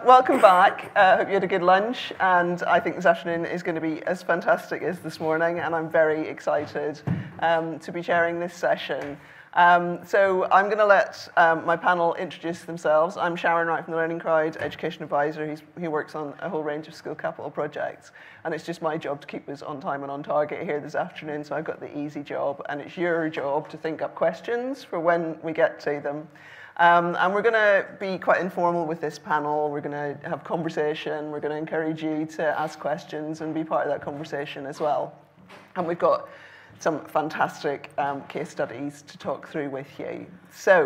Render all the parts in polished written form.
Welcome back. Hope you had a good lunch, and I think this afternoon is going to be as fantastic as this morning, and I'm very excited to be chairing this session. So I'm going to let my panel introduce themselves. I'm Sharon Wright from the Learning Crowd, Education Advisor, who works on a whole range of school capital projects, and it's just my job to keep us on time and on target here this afternoon, so I've got the easy job, and it's your job to think up questions for when we get to them. And we're going to be quite informal with this panel. We're going to have conversation. We're going to encourage you to ask questions and be part of that conversation as well. And we've got some fantastic case studies to talk through with you. So,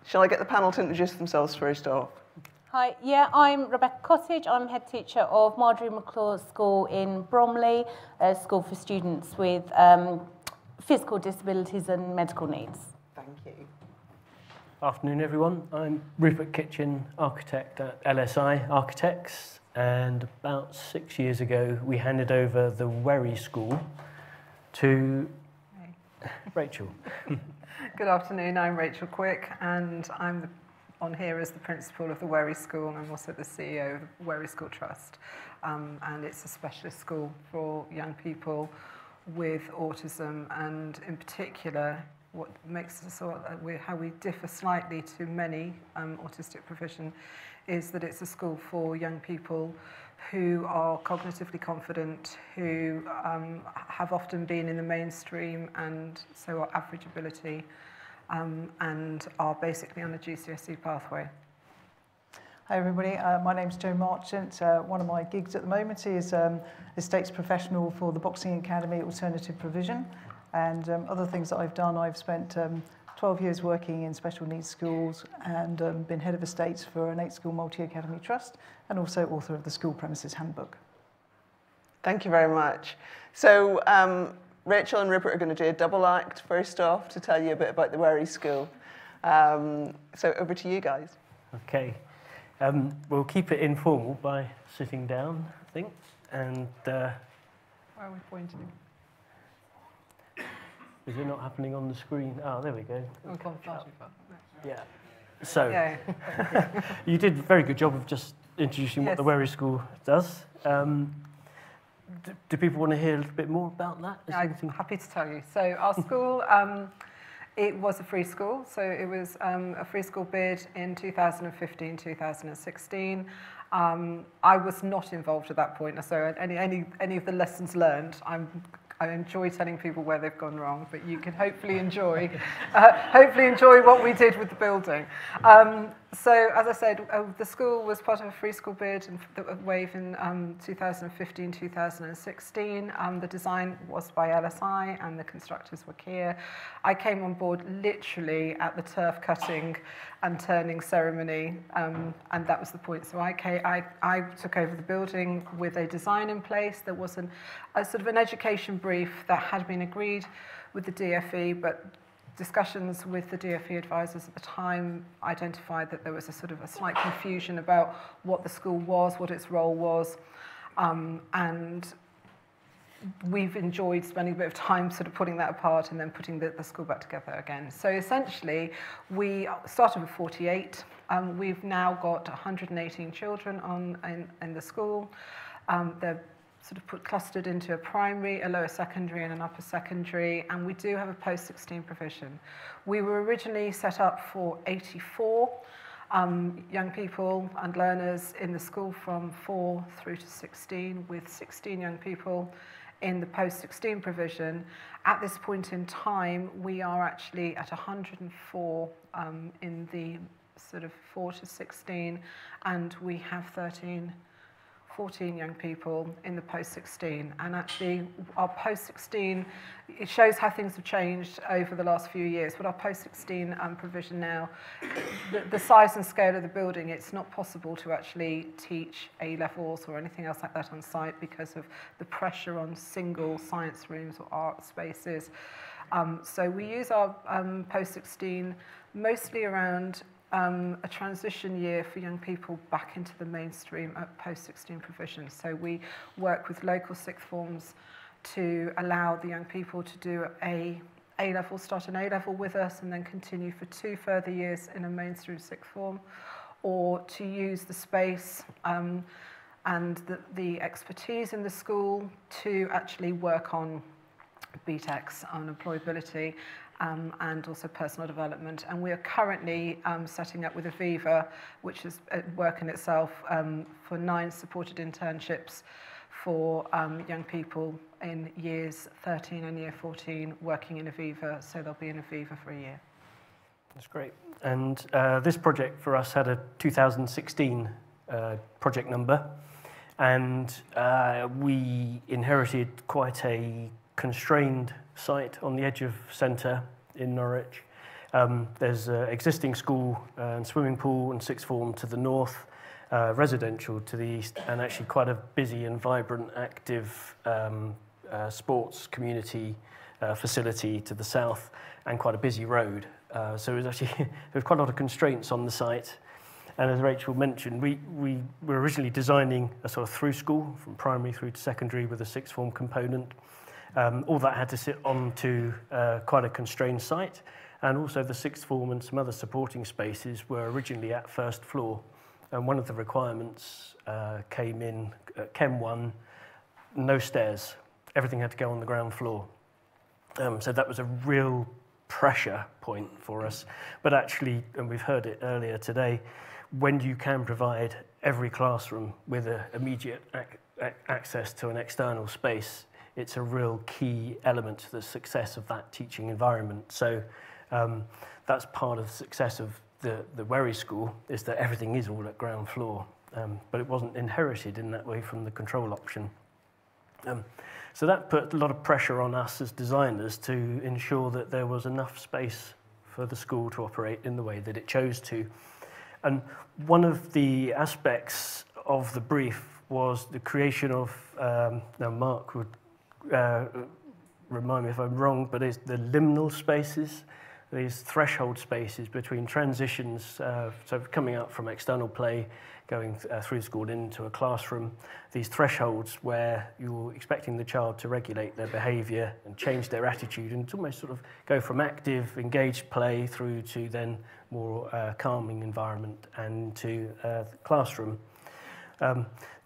shall I get the panel to introduce themselves first off? Hi, yeah, I'm Rebecca Cottage. I'm head teacher of Marjorie McClure School in Bromley, a school for students with physical disabilities and medical needs. Thank you. Afternoon, everyone. I'm Rupert Kitchen, architect at LSI Architects, and about 6 years ago we handed over the Wherry School to Rachel. Good afternoon, I'm Rachel Quick, and I'm on here as the principal of the Wherry School, and I'm also the CEO of the Wherry School Trust. And it's a specialist school for young people with autism, and in particular, what makes us how we differ slightly to many autistic provision is that it's a school for young people who are cognitively confident, who have often been in the mainstream and so are average ability, and are basically on a GCSE pathway. Hi everybody, my name's Jo Marchant. One of my gigs at the moment is Estates Professional for the Boxing Academy Alternative Provision. And other things that I've done, I've spent 12 years working in special needs schools and been head of estates for an 8-school multi-academy trust, and also author of the School Premises Handbook. Thank you very much. So Rachel and Rupert are going to do a double act first off to tell you a bit about the Wherry School. So over to you guys. Okay. We'll keep it informal by sitting down, I think, and... Where are we pointing? Is it not happening on the screen? Oh, there we go. Oh, gone far too far. Yeah. So, Yeah. you did a very good job of just introducing what the Wherry School does. Do people want to hear a little bit more about that? I'm happy to tell you. So our school, it was a free school. So it was a free school bid in 2015, 2016. I was not involved at that point. So any of the lessons learned, I enjoy telling people where they've gone wrong, but you can hopefully enjoy what we did with the building. So, as I said, the school was part of a free school bid and wave in 2015, 2016. The design was by LSI and the constructors were Kia. I came on board literally at the turf cutting and turning ceremony, and that was the point. So I took over the building with a design in place. There was a sort of an education brief that had been agreed with the DFE, but discussions with the DFE advisors at the time identified that there was a sort of a slight confusion about what the school was, what its role was, and we've enjoyed spending a bit of time sort of putting that apart and then putting the school back together again. So essentially, we started with 48. We've now got 118 children in the school. They're sort of clustered into a primary, a lower secondary and an upper secondary, and we do have a post-16 provision. We were originally set up for 84 young people and learners in the school from 4 through to 16, with 16 young people in the post-16 provision. At this point in time, we are actually at 104 in the sort of 4 to 16, and we have 14 young people in the post-16. And actually, our post-16, it shows how things have changed over the last few years. But our post-16 provision now, the size and scale of the building, it's not possible to actually teach A-levels or anything else like that on site because of the pressure on single science rooms or art spaces. So we use our post-16 mostly around a transition year for young people back into the mainstream at post-16 provision. So we work with local sixth forms to allow the young people to do A-level, start an A-level with us and then continue for 2 further years in a mainstream sixth form, or to use the space and the expertise in the school to actually work on BTECs, on employability, and also personal development. And we are currently setting up with Aviva, which is at work in itself, for 9 supported internships for young people in years 13 and year 14 working in Aviva, so they'll be in Aviva for a year. That's great. And this project for us had a 2016 project number, and we inherited quite a constrained site on the edge of centre in Norwich. There's an existing school and swimming pool and sixth form to the north, residential to the east, and actually quite a busy and vibrant, active sports community facility to the south, and quite a busy road. So it was actually there was quite a lot of constraints on the site. And as Rachel mentioned, we were originally designing a sort of through school from primary through to secondary with a sixth form component. All that had to sit onto quite a constrained site, and also the sixth form and some other supporting spaces were originally at first floor. And one of the requirements came in at Chem 1, no stairs. Everything had to go on the ground floor. So that was a real pressure point for us. But actually, and we've heard it earlier today, when you can provide every classroom with immediate access to an external space, it's a real key element to the success of that teaching environment. So that's part of the success of the Wherry School, is that everything is all at ground floor, but it wasn't inherited in that way from the control option. So that put a lot of pressure on us as designers to ensure that there was enough space for the school to operate in the way that it chose to. And one of the aspects of the brief was the creation of, now Mark would remind me if I'm wrong, but it's the liminal spaces, these threshold spaces between transitions, so coming out from external play, going through school into a classroom, these thresholds where you're expecting the child to regulate their behaviour and change their attitude, and to almost sort of go from active, engaged play through to then more calming environment and to the classroom.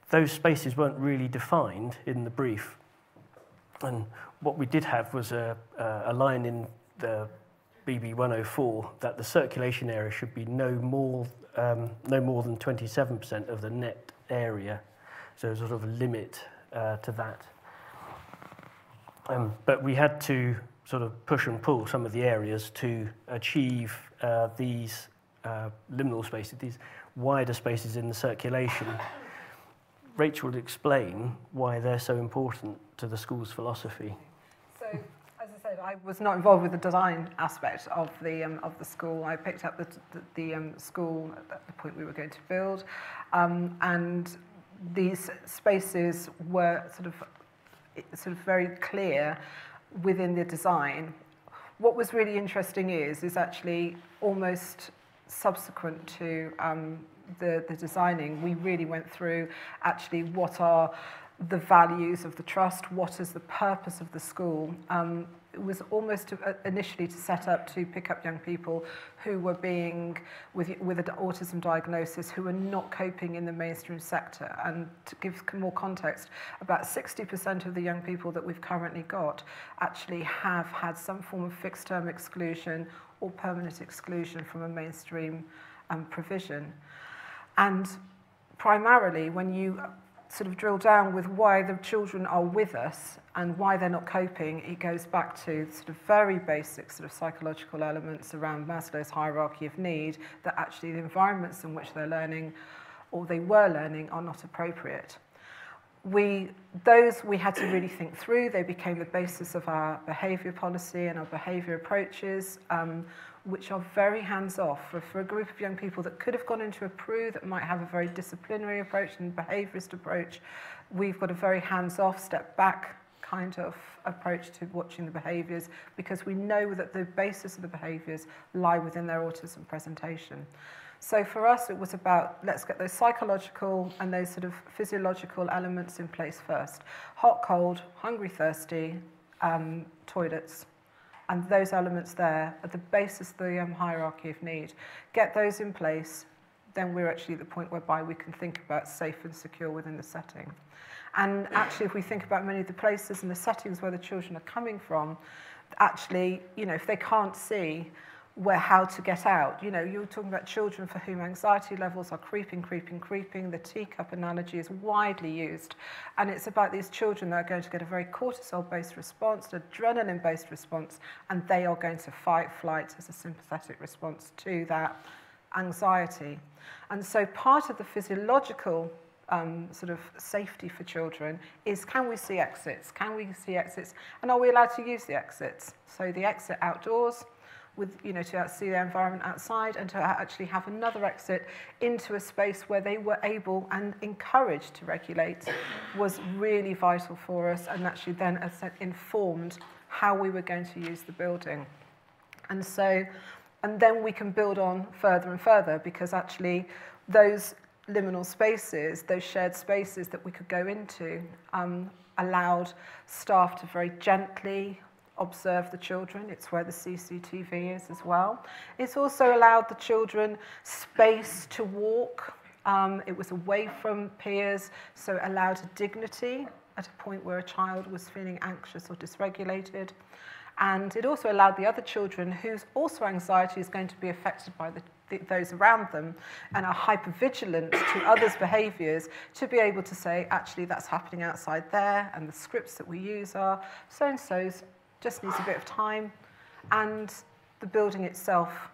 Those spaces weren't really defined in the brief. And what we did have was a line in the BB 104 that the circulation area should be no more than 27% of the net area. So sort of a limit to that. But we had to sort of push and pull some of the areas to achieve these liminal spaces, these wider spaces in the circulation. Rachel would explain why they're so important to the school's philosophy. So, as I said, I was not involved with the design aspect of the school. I picked up the school at the point we were going to build, and these spaces were sort of very clear within the design. What was really interesting is actually almost subsequent to the designing, we really went through actually what are the values of the trust, what is the purpose of the school. It was almost initially to set up to pick up young people who were being with an autism diagnosis who were not coping in the mainstream sector. And to give more context, about 60% of the young people that we've currently got actually have had some form of fixed term exclusion or permanent exclusion from a mainstream provision. And primarily, when you sort of drill down with why the children are with us and why they're not coping, it goes back to sort of very basic sort of psychological elements around Maslow's hierarchy of need, that actually the environments in which they're learning or they were learning are not appropriate. Those we had to really think through. They became the basis of our behaviour policy and our behaviour approaches, which are very hands-off. For a group of young people that could have gone into a PRU that might have a very disciplinary approach and behaviourist approach, we've got a very hands-off, step-back kind of approach to watching the behaviours, because we know that the basis of the behaviours lie within their autism presentation. So for us, it was about, let's get those psychological and those sort of physiological elements in place first. Hot, cold, hungry, thirsty, toilets. And those elements there are the basis of the hierarchy of need. Get those in place, then we're actually at the point whereby we can think about safe and secure within the setting. And actually, if we think about many of the places and the settings where the children are coming from, actually, you know, if they can't see how to get out, you know, you're talking about children for whom anxiety levels are creeping. The teacup analogy is widely used. And it's about these children that are going to get a very cortisol-based response, an adrenaline-based response, and they are going to fight, flight as a sympathetic response to that anxiety. And so part of the physiological sort of safety for children is, can we see exits? Can we see exits? And are we allowed to use the exits? So the exit outdoors, with, you know, to see the environment outside, and to actually have another exit into a space where they were able and encouraged to regulate, was really vital for us, and actually then informed how we were going to use the building. And so, and then we can build on further and further, because actually those liminal spaces, those shared spaces that we could go into, allowed staff to very gently observe the children. It's where the CCTV is as well. It's also allowed the children space to walk. It was away from peers, so it allowed a dignity at a point where a child was feeling anxious or dysregulated. And it also allowed the other children whose also anxiety is going to be affected by those around them and are hypervigilant to others' behaviours, to be able to say, actually, that's happening outside there, and the scripts that we use are so-and-so's, just needs a bit of time. And the building itself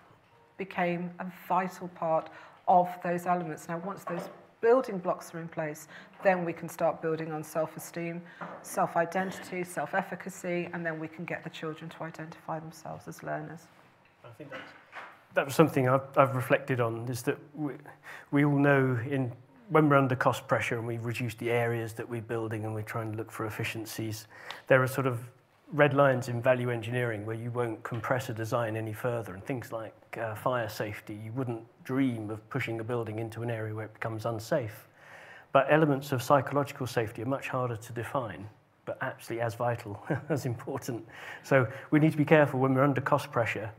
became a vital part of those elements. Now, once those building blocks are in place, then we can start building on self-esteem, self-identity, self-efficacy, and then we can get the children to identify themselves as learners. I think that was something I've reflected on, is that we all know when we're under cost pressure and we reduce the areas that we're building and we're trying to look for efficiencies, there are sort of red lines in value engineering where you won't compress a design any further, and things like fire safety. You wouldn't dream of pushing a building into an area where it becomes unsafe. But elements of psychological safety are much harder to define, but actually as vital, as important. So we need to be careful when we're under cost pressure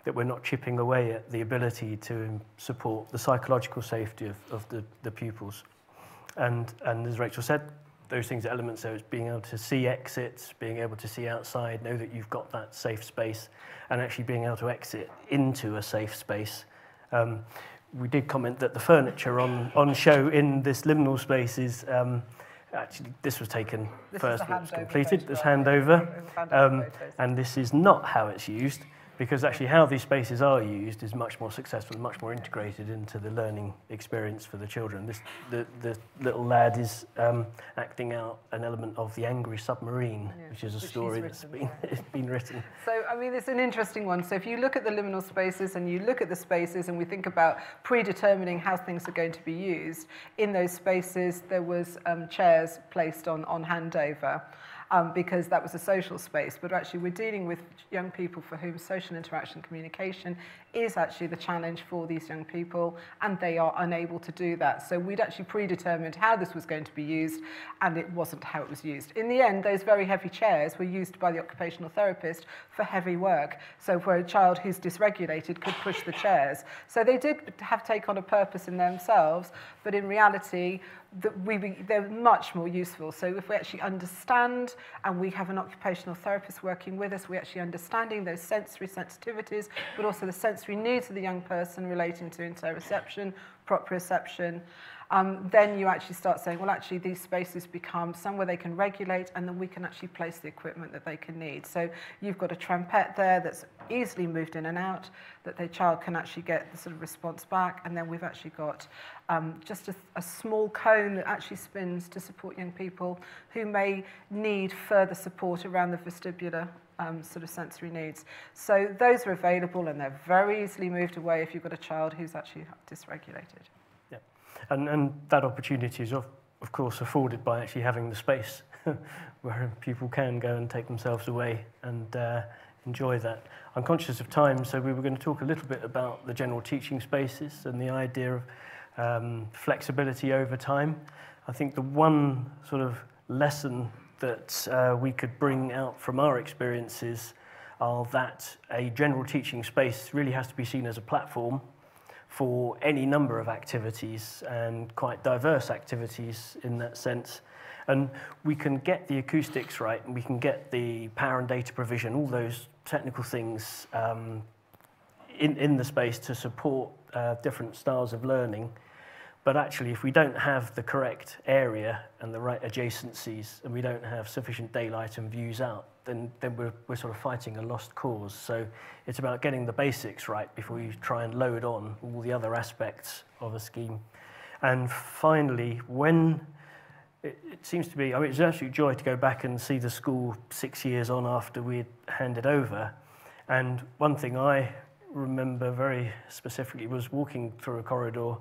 that we're not chipping away at the ability to support the psychological safety of the pupils. And as Rachel said, those things are elements, so it's being able to see exits, being able to see outside, know that you've got that safe space, and actually being able to exit into a safe space. We did comment that the furniture on show in this liminal space is, actually, this was taken first, when it was completed, this handover, and this is not how it's used, because actually how these spaces are used is much more successful and much more integrated into the learning experience for the children. The little lad is acting out an element of The Angry Submarine, which is a story that's been written. So, I mean, it's an interesting one. So if you look at the liminal spaces and you look at the spaces and we think about predetermining how things are going to be used, in those spaces there was chairs placed on handover. Because that was a social space, but actually we're dealing with young people for whom social interaction communication is actually the challenge for these young people, and they are unable to do that. So we'd actually predetermined how this was going to be used, and it wasn't how it was used. In the end, those very heavy chairs were used by the occupational therapist for heavy work, so for a child who's dysregulated could push the chairs. So they did take on a purpose in themselves, but in reality, they're much more useful. So if we actually understand, and we have an occupational therapist working with us, we're actually understanding those sensory sensitivities, but also the sensory needs of the young person relating to interoception, proprioception, then you actually start saying, well, actually, these spaces become somewhere they can regulate, and then we can actually place the equipment that they can need. So you've got a trampette there that's easily moved in and out, that the child can actually get the sort of response back, and then we've actually got just a small cone that actually spins to support young people who may need further support around the vestibular sort of sensory needs. So those are available, and they're very easily moved away if you've got a child who's actually dysregulated. Yeah, and that opportunity is of course afforded by actually having the space where people can go and take themselves away and enjoy that. I'm conscious of time, so we were going to talk a little bit about the general teaching spaces and the idea of flexibility over time. I think the one sort of lesson that we could bring out from our experiences are that a general teaching space really has to be seen as a platform for any number of activities, and quite diverse activities in that sense. And we can get the acoustics right, and we can get the power and data provision, all those technical things in the space to support different styles of learning. But actually, if we don't have the correct area and the right adjacencies, and we don't have sufficient daylight and views out, then we're sort of fighting a lost cause. So it's about getting the basics right before you try and load on all the other aspects of a scheme. And finally, when it seems to be, I mean, it's an absolute joy to go back and see the school 6 years on after we'd handed over. And one thing I remember very specifically was walking through a corridor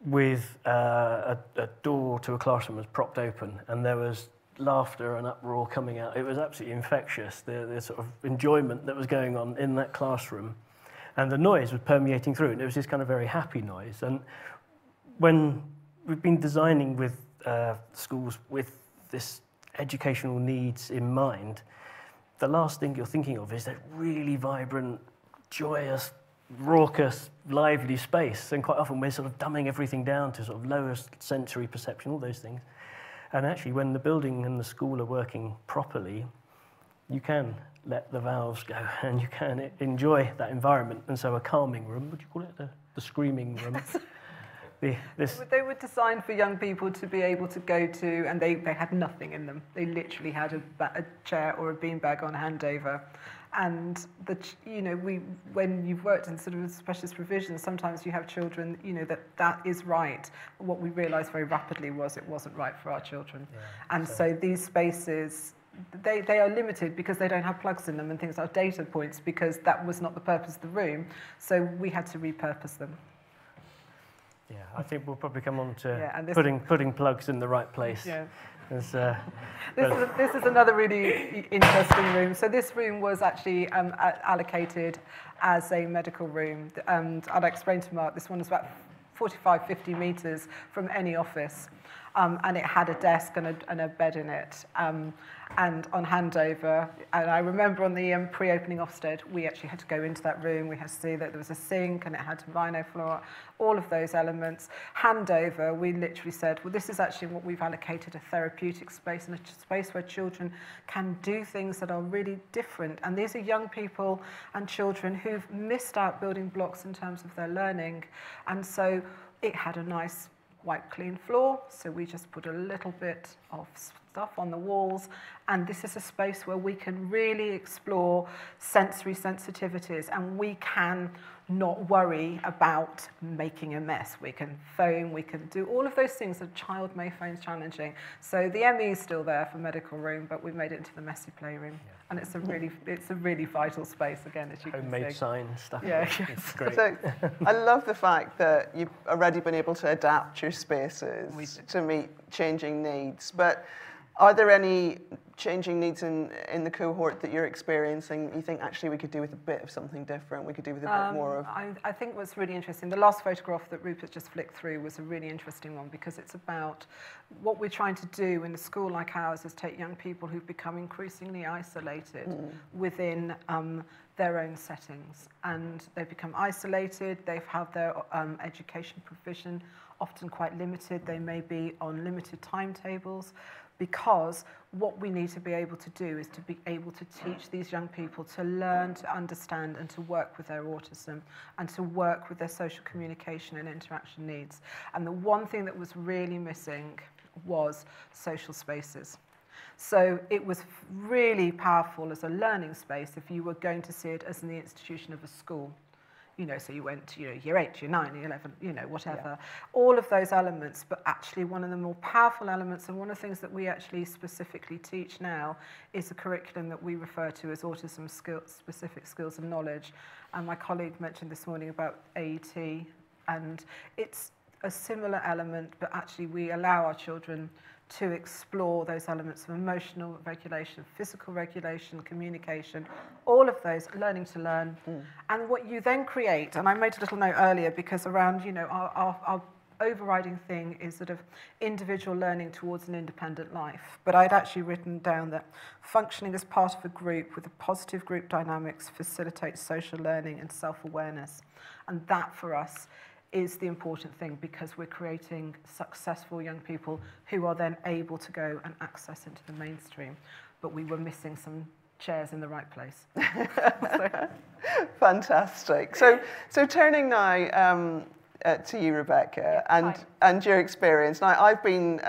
with a door to a classroom was propped open, and there was laughter and uproar coming out. It was absolutely infectious, the sort of enjoyment that was going on in that classroom. And the noise was permeating through, and it was this kind of very happy noise. And when we've been designing with schools with this educational needs in mind, the last thing you're thinking of is that really vibrant, joyous, raucous, lively space. And quite often we're sort of dumbing everything down to sort of lowest sensory perception, all those things. And actually, when the building and the school are working properly, you can let the valves go and you can enjoy that environment. And so a calming room, would you call it the screaming room? They were designed for young people to be able to go to, and they had nothing in them. They literally had a chair or a beanbag on handover. And when you've worked in sort of specialist provision, sometimes you have children, that is right. But what we realised very rapidly was it wasn't right for our children. Yeah, and so these spaces, they are limited because they don't have plugs in them and things like data points, because that was not the purpose of the room. So we had to repurpose them. Yeah, I think we'll probably come on to putting plugs in the right place. Yeah. This is another really interesting room. So this room was actually allocated as a medical room. And I'll explain to Mark, this one was about 45, 50 metres from any office. And it had a desk and a bed in it. And on handover, and I remember on the pre-opening Ofsted, we actually had to go into that room. We had to see that there was a sink and it had rhino floor, all of those elements. Handover, we literally said, well, this is actually what we've allocated, a therapeutic space, and a space where children can do things that are really different. And these are young people and children who've missed out building blocks in terms of their learning. And so it had a nice white clean floor, so we just put a little bit of stuff on the walls, and this is a space where we can really explore sensory sensitivities, and we can not worry about making a mess. We can foam, we can do all of those things that a child may find challenging. So the ME is still there for medical room, but we've made it into the messy playroom. Yeah. And it's a really vital space, again, as you can see. Homemade sign stuff. Yeah, it's great. So I love the fact that you've already been able to adapt your spaces to meet changing needs. But are there any changing needs in the cohort that you're experiencing you think actually we could do with a bit of something different, we could do with a bit more of? I think what's really interesting, the last photograph that Rupert just flicked through was a really interesting one, because it's about what we're trying to do in a school like ours is take young people who've become increasingly isolated within their own settings, and they've become isolated, they've had their education provision often quite limited, they may be on limited timetables, because what we need to be able to do is to be able to teach these young people to learn, to understand, and to work with their autism, and to work with their social communication and interaction needs. And the one thing that was really missing was social spaces. So it was really powerful as a learning space if you were going to see it as in the institution of a school. So you went to year 8, year 9, year 11, whatever. Yeah. All of those elements, but actually one of the more powerful elements, and one of the things that we actually specifically teach now, is a curriculum that we refer to as autism specific skills and knowledge. And my colleague mentioned this morning about AET, and it's a similar element, but actually we allow our children to explore those elements of emotional regulation, physical regulation, communication, all of those, learning to learn. And what you then create, and I made a little note earlier because around, you know, our overriding thing is sort of individual learning towards an independent life. But I'd actually written down that functioning as part of a group with a positive group dynamics facilitates social learning and self-awareness. And that for us is the important thing, because we're creating successful young people who are then able to go and access into the mainstream. But we were missing some chairs in the right place. Fantastic. So turning now to you, Rebecca, and your experience. Now, I've been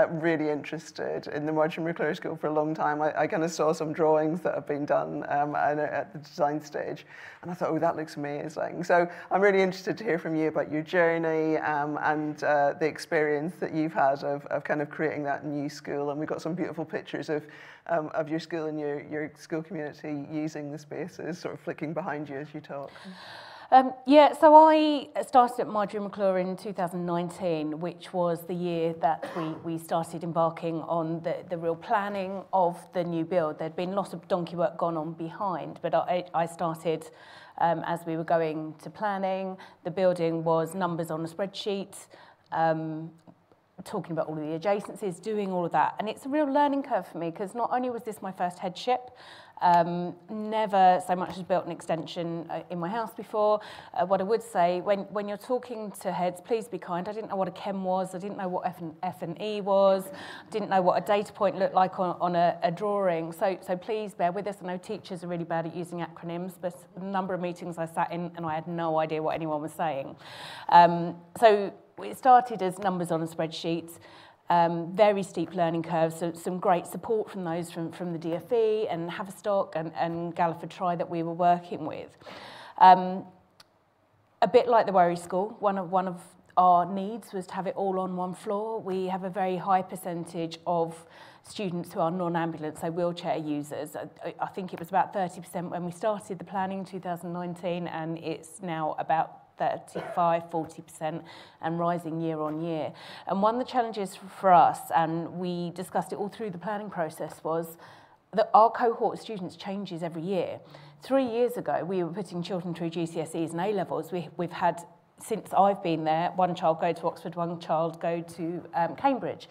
really interested in the Marjorie McClure School for a long time. I kind of saw some drawings that have been done at the design stage, and I thought, oh, that looks amazing. So I'm really interested to hear from you about your journey and the experience that you've had of kind of creating that new school. And we've got some beautiful pictures of your school and your school community using the spaces, sort of flicking behind you as you talk. Yeah, so I started at Marjorie McClure in 2019, which was the year that we started embarking on the real planning of the new build. There'd been lots of donkey work gone on behind, but I started as we were going to planning. The building was numbers on a spreadsheet, talking about all of the adjacencies, doing all of that. And it's a real learning curve for me, because not only was this my first headship, never so much as built an extension in my house before. What I would say, when you're talking to heads, please be kind. I didn't know what a chem was. I didn't know what F&E was. I didn't know what a data point looked like on a drawing. So please bear with us. I know teachers are really bad at using acronyms, but the number of meetings I sat in and I had no idea what anyone was saying. So it started as numbers on a spreadsheet. Very steep learning curves, so some great support from those from the DFE and Haverstock and Galliford Try that we were working with. A bit like the Wherry School, one of our needs was to have it all on one floor. We have a very high percentage of students who are non-ambulance, so wheelchair users. I think it was about 30% when we started the planning in 2019, and it's now about 35, 40% and rising year on year. And one of the challenges for us, and we discussed it all through the planning process, was that our cohort of students changes every year. 3 years ago, we were putting children through GCSEs and A-levels. We've had, since I've been there, one child go to Oxford, one child go to Cambridge.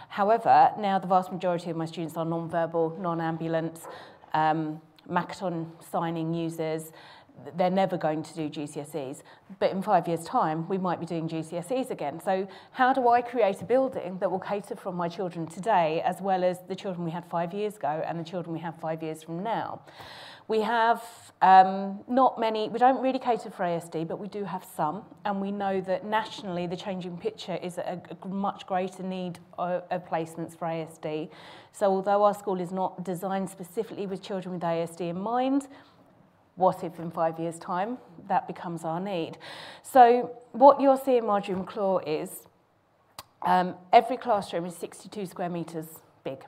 However, now the vast majority of my students are non-verbal, non-ambulant, Makaton signing users. They're never going to do GCSEs, but in 5 years' time, we might be doing GCSEs again. So how do I create a building that will cater for my children today, as well as the children we had 5 years ago and the children we have 5 years from now? We have not many, we don't really cater for ASD, but we do have some, and we know that nationally the changing picture is a much greater need of placements for ASD. So although our school is not designed specifically with children with ASD in mind, what if in 5 years' time that becomes our need? So what you'll see in Marjorie McClure is every classroom is 62 square metres big.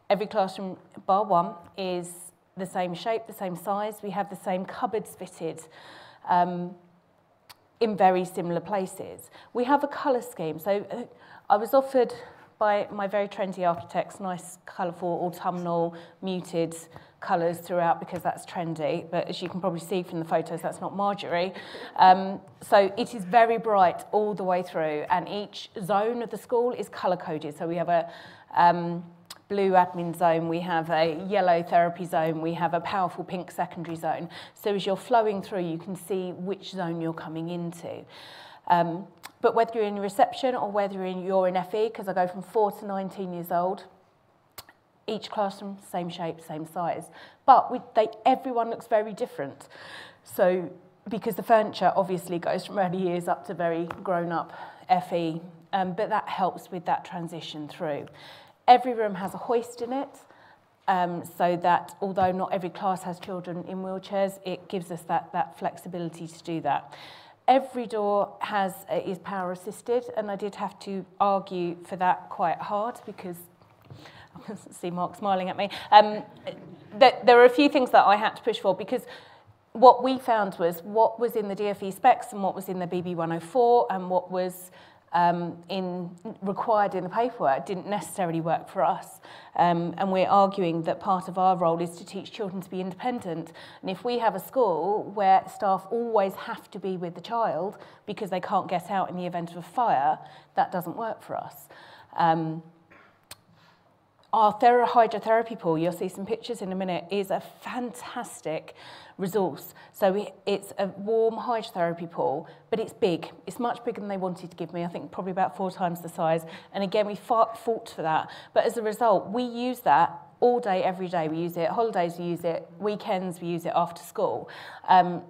Every classroom, bar one, is the same shape, the same size. We have the same cupboards fitted in very similar places. We have a colour scheme. So I was offered by my very trendy architects nice, colourful, autumnal, muted colours throughout, because that's trendy, but as you can probably see from the photos, that's not Marjorie. So it is very bright all the way through, and each zone of the school is colour-coded. So we have a blue admin zone, we have a yellow therapy zone, we have a powerful pink secondary zone. So as you're flowing through, you can see which zone you're coming into. But whether you're in reception or whether you're in FE, because I go from 4 to 19 years old, each classroom, same shape, same size. But everyone looks very different. So, because the furniture obviously goes from early years up to very grown-up FE, but that helps with that transition through. Every room has a hoist in it, so that although not every class has children in wheelchairs, it gives us that flexibility to do that. Every door is power assisted, and I did have to argue for that quite hard, because I can see Mark smiling at me. There are a few things that I had to push for, because what we found was what was in the DFE specs and what was in the BB 104 and what was required in the paperwork didn't necessarily work for us. And we're arguing that part of our role is to teach children to be independent. And if we have a school where staff always have to be with the child because they can't get out in the event of a fire, that doesn't work for us. Our hydrotherapy pool, you'll see some pictures in a minute, is a fantastic resource. So it's a warm hydrotherapy pool, but it's big. It's much bigger than they wanted to give me. I think probably about 4 times the size. And again, we fought for that. But as a result, we use that all day, every day. We use it holidays, we use it weekends, we use it after school.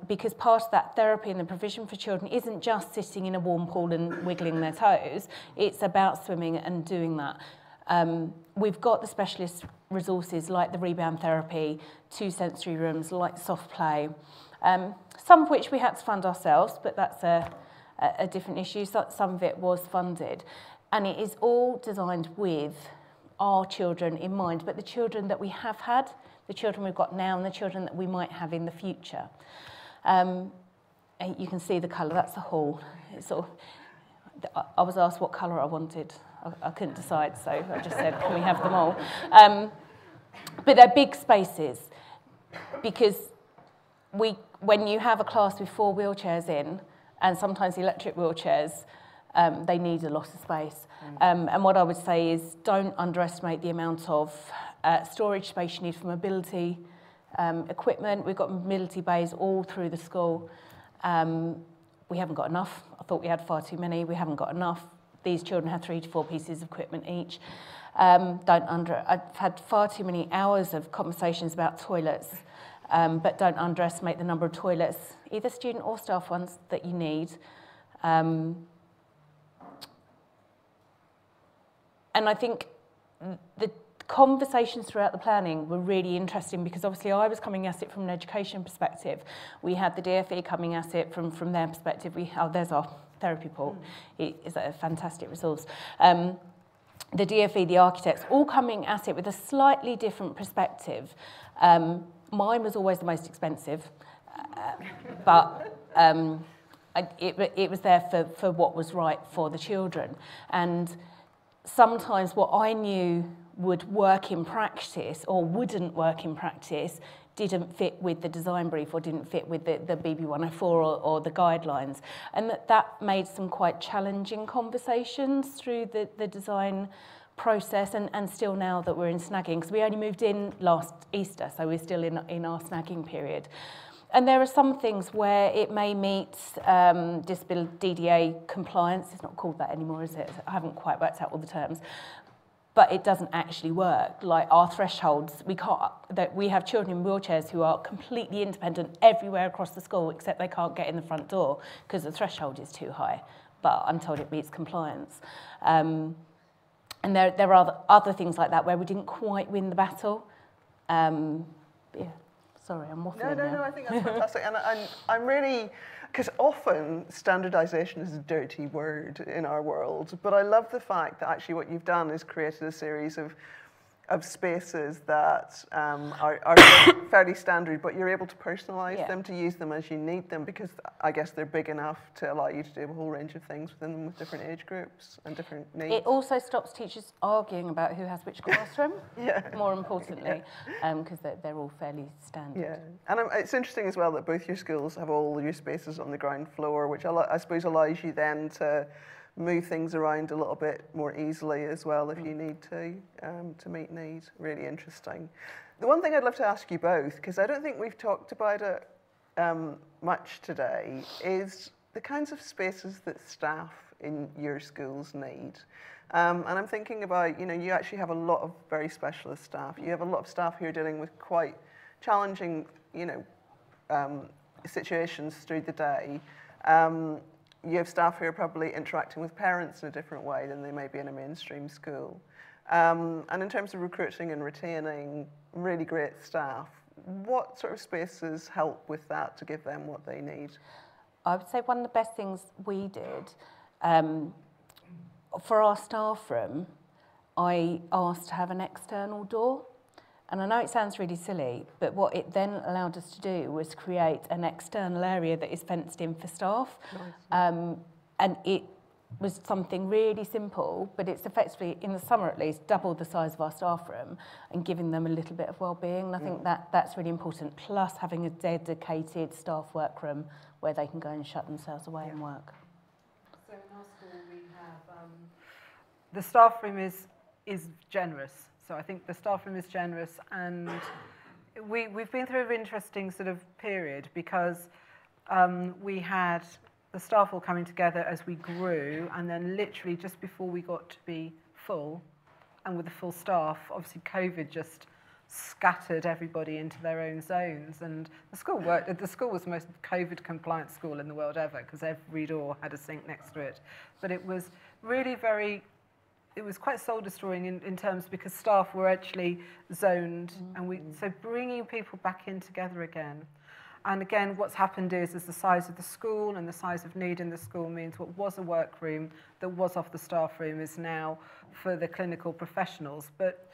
Because part of that therapy and the provision for children isn't just sitting in a warm pool and wiggling their toes. It's about swimming and doing that. We've got the specialist resources like the rebound therapy, 2 sensory rooms, like soft play, some of which we had to fund ourselves, but that's a different issue. So some of it was funded. And it is all designed with our children in mind, but the children that we have had, the children we've got now, and the children that we might have in the future. And you can see the colour, that's the hall. It's sort of, I was asked what colour I wanted. I couldn't decide, so I just said, can we have them all? But they're big spaces, because when you have a class with 4 wheelchairs in, and sometimes electric wheelchairs, they need a lot of space. And what I would say is don't underestimate the amount of storage space you need for mobility equipment. We've got mobility bays all through the school. We haven't got enough. I thought we had far too many. We haven't got enough. These children have 3 to 4 pieces of equipment each. I've had far too many hours of conversations about toilets, but don't underestimate the number of toilets, either student or staff ones, that you need. And I think the conversations throughout the planning were really interesting, because obviously I was coming at it from an education perspective. We had the DFE coming at it from their perspective. There's our therapy pool. It is a fantastic resource. The DFE, the architects, all coming at it with a slightly different perspective. Mine was always the most expensive, but it was there for what was right for the children. And sometimes what I knew would work in practice or wouldn't work in practice didn't fit with the design brief or didn't fit with the BB104 or the guidelines. And that made some quite challenging conversations through the design process, and still now that we're in snagging, because we only moved in last Easter, so we're still in our snagging period. And there are some things where it may meet disability DDA compliance. It's not called that anymore, is it? I haven't quite worked out all the terms. But it doesn't actually work. Like our thresholds, we have children in wheelchairs who are completely independent everywhere across the school, except they can't get in the front door because the threshold is too high. But I'm told it meets compliance. And there are other things like that where we didn't quite win the battle. Yeah, sorry, I'm waffling now. No, I think that's fantastic. And I'm really, because often standardisation is a dirty word in our world, but I love the fact that actually what you've done is created a series of spaces that are fairly standard, but you're able to personalise them, to use them as you need them, because I guess they're big enough to allow you to do a whole range of things within them with different age groups and different needs. It also stops teachers arguing about who has which classroom, more importantly, because they're all fairly standard. Yeah, and it's interesting as well that both your schools have all your spaces on the ground floor, which I suppose allows you then to move things around a little bit more easily as well if you need to meet needs. Really interesting. The one thing I'd love to ask you both, because I don't think we've talked about it much today, is the kinds of spaces that staff in your schools need. And I'm thinking about, you actually have a lot of very specialist staff. You have a lot of staff who are dealing with quite challenging, situations through the day. You have staff who are probably interacting with parents in a different way than they may be in a mainstream school. And in terms of recruiting and retaining really great staff, what sort of spaces help with that to give them what they need? I would say one of the best things we did, for our staff room, I asked to have an external door. And I know it sounds really silly, but what it then allowed us to do was create an external area that is fenced in for staff. Nice. And was something really simple, but it's effectively, in the summer at least, doubled the size of our staff room and giving them a little bit of well-being. And I think that's really important, plus having a dedicated staff workroom where they can go and shut themselves away and work. So in our school we have, the staff room is generous. So I think the staff room is generous, and we've been through an interesting sort of period because we had the staff all coming together as we grew, and then literally just before we got to be full, and with the full staff, obviously COVID just scattered everybody into their own zones, and the school was the most COVID compliant school in the world ever, because every door had a sink next to it. But it was really it was quite soul destroying in terms, because staff were actually zoned, and so bringing people back in together again. And again, what's happened is the size of the school and the size of need in the school means what was a workroom that was off the staff room is now for the clinical professionals. But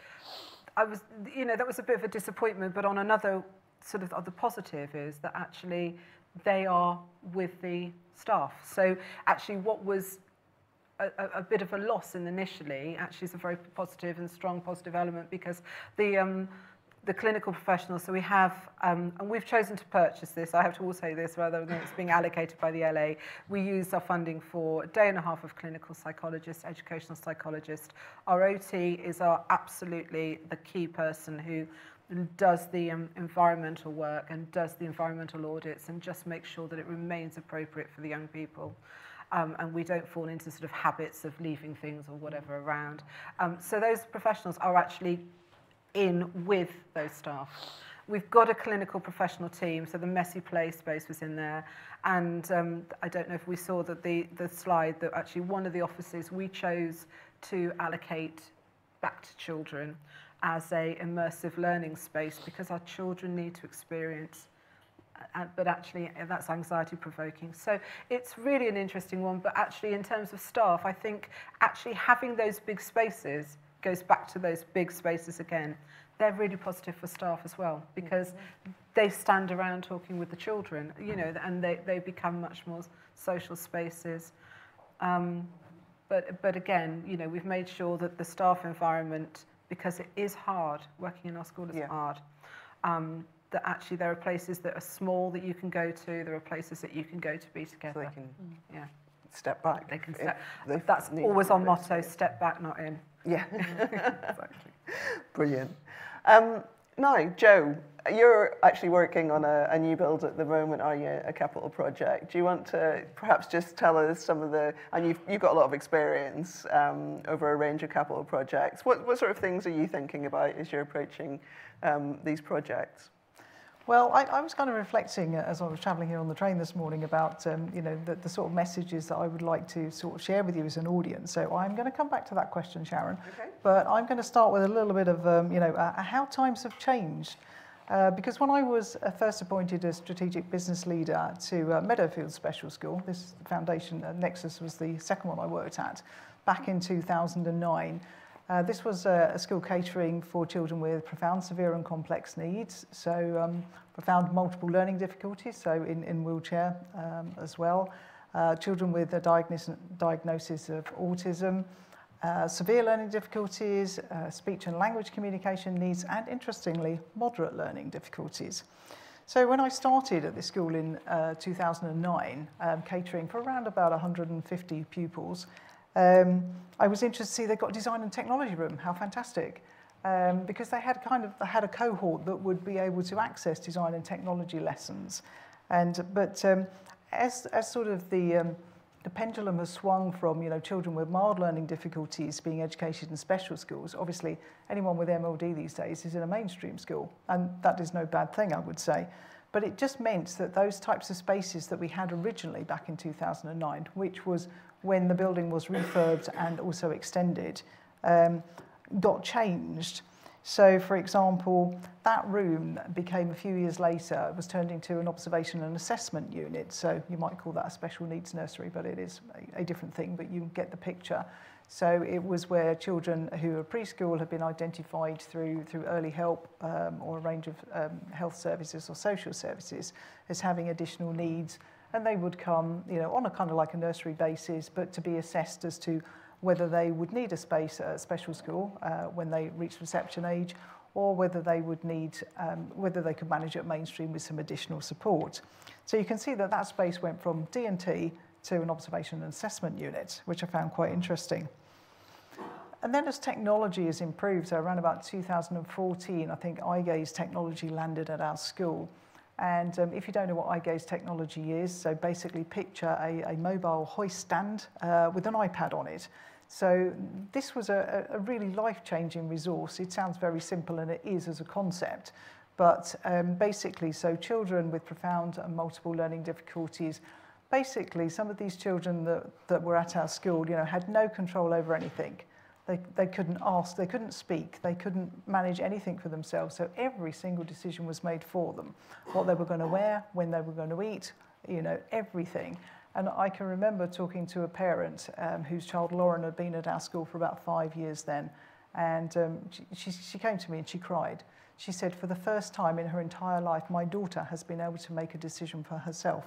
that was a bit of a disappointment, but on another sort of the positive is that actually they are with the staff. So actually what was a bit of a loss initially actually is a very positive and strong positive element, because the clinical professionals, so we have, and we've chosen to purchase this, I have to also say this, rather than it's being allocated by the LA, we use our funding for a day and a half of clinical psychologists, educational psychologists. Our OT is absolutely the key person who does the environmental work and does the environmental audits and just makes sure that it remains appropriate for the young people. And we don't fall into sort of habits of leaving things or whatever around. So those professionals are actually in with those staff. We've got a clinical professional team, so the messy play space was in there, and I don't know if we saw that the slide that actually one of the offices we chose to allocate back to children as a immersive learning space, because our children need to experience, but actually that's anxiety provoking. So it's really an interesting one, but actually in terms of staff, I think actually having those big spaces goes back to those big spaces again. They're really positive for staff as well, because they stand around talking with the children, and they become much more social spaces. But again, we've made sure that the staff environment, because it is hard, working in our school is hard, that actually there are places that are small that you can go to, there are places that you can go to be together. So they can step back. They can step. That's always our motto, step back, not in. Yeah, exactly. Brilliant. Now, Joe, you're actually working on a new build at the moment, are you? A capital project. Do you want to perhaps just tell us some of and you've got a lot of experience over a range of capital projects. What sort of things are you thinking about as you're approaching these projects? Well, I was kind of reflecting as I was travelling here on the train this morning about, the sort of messages that I would like to sort of share with you as an audience. So I'm going to come back to that question, Sharon. Okay. But I'm going to start with a little bit of, how times have changed. Because when I was first appointed as strategic business leader to Meadowfield Special School, this foundation, Nexus was the second one I worked at, back in 2009. This was a school catering for children with profound, severe and complex needs, so profound multiple learning difficulties, so in wheelchair as well, children with a diagnosis of autism, severe learning difficulties, speech and language communication needs, and interestingly, moderate learning difficulties. So when I started at this school in 2009, catering for around about 150 pupils, I was interested to see they got a design and technology room. How fantastic. Because they had had a cohort that would be able to access design and technology lessons. But as sort of the pendulum has swung from children with mild learning difficulties being educated in special schools, obviously anyone with MLD these days is in a mainstream school, and that is no bad thing, I would say. But it just meant that those types of spaces that we had originally back in 2009, which was when the building was refurbed and also extended, got changed. So, for example, that room became a few years later, was turned into an observation and assessment unit. So you might call that a special needs nursery, but it is a different thing, but you get the picture. So it was where children who are preschool have been identified through early help or a range of health services or social services as having additional needs, and they would come, you know, on a kind of like a nursery basis, but to be assessed as to whether they would need a space at a special school when they reach reception age, or whether they would need, whether they could manage at mainstream with some additional support. So you can see that that space went from D&T to an observation and assessment unit, which I found quite interesting. And then as technology has improved, so around about 2014, I think eye gaze technology landed at our school. And if you don't know what eye gaze technology is, so basically picture a mobile hoist stand with an iPad on it. So this was a really life-changing resource. It sounds very simple, and it is as a concept. But basically, so children with profound and multiple learning difficulties, basically some of these children that were at our school, you know, had no control over anything. They couldn't ask, they couldn't speak, they couldn't manage anything for themselves. So every single decision was made for them. What they were going to wear, when they were going to eat, you know, everything. And I can remember talking to a parent whose child, Lauren, had been at our school for about 5 years then. And she came to me and she cried. She said, for the first time in her entire life, my daughter has been able to make a decision for herself.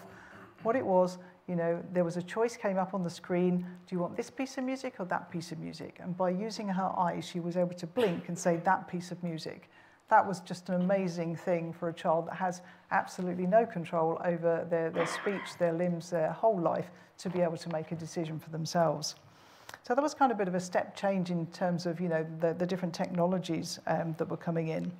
What it was, you know, there was a choice came up on the screen. Do you want this piece of music or that piece of music? And by using her eyes, she was able to blink and say that piece of music. That was just an amazing thing for a child that has absolutely no control over their speech, their limbs, their whole life, to be able to make a decision for themselves. So that was kind of a bit of a step change in terms of, you know, the different technologies that were coming in.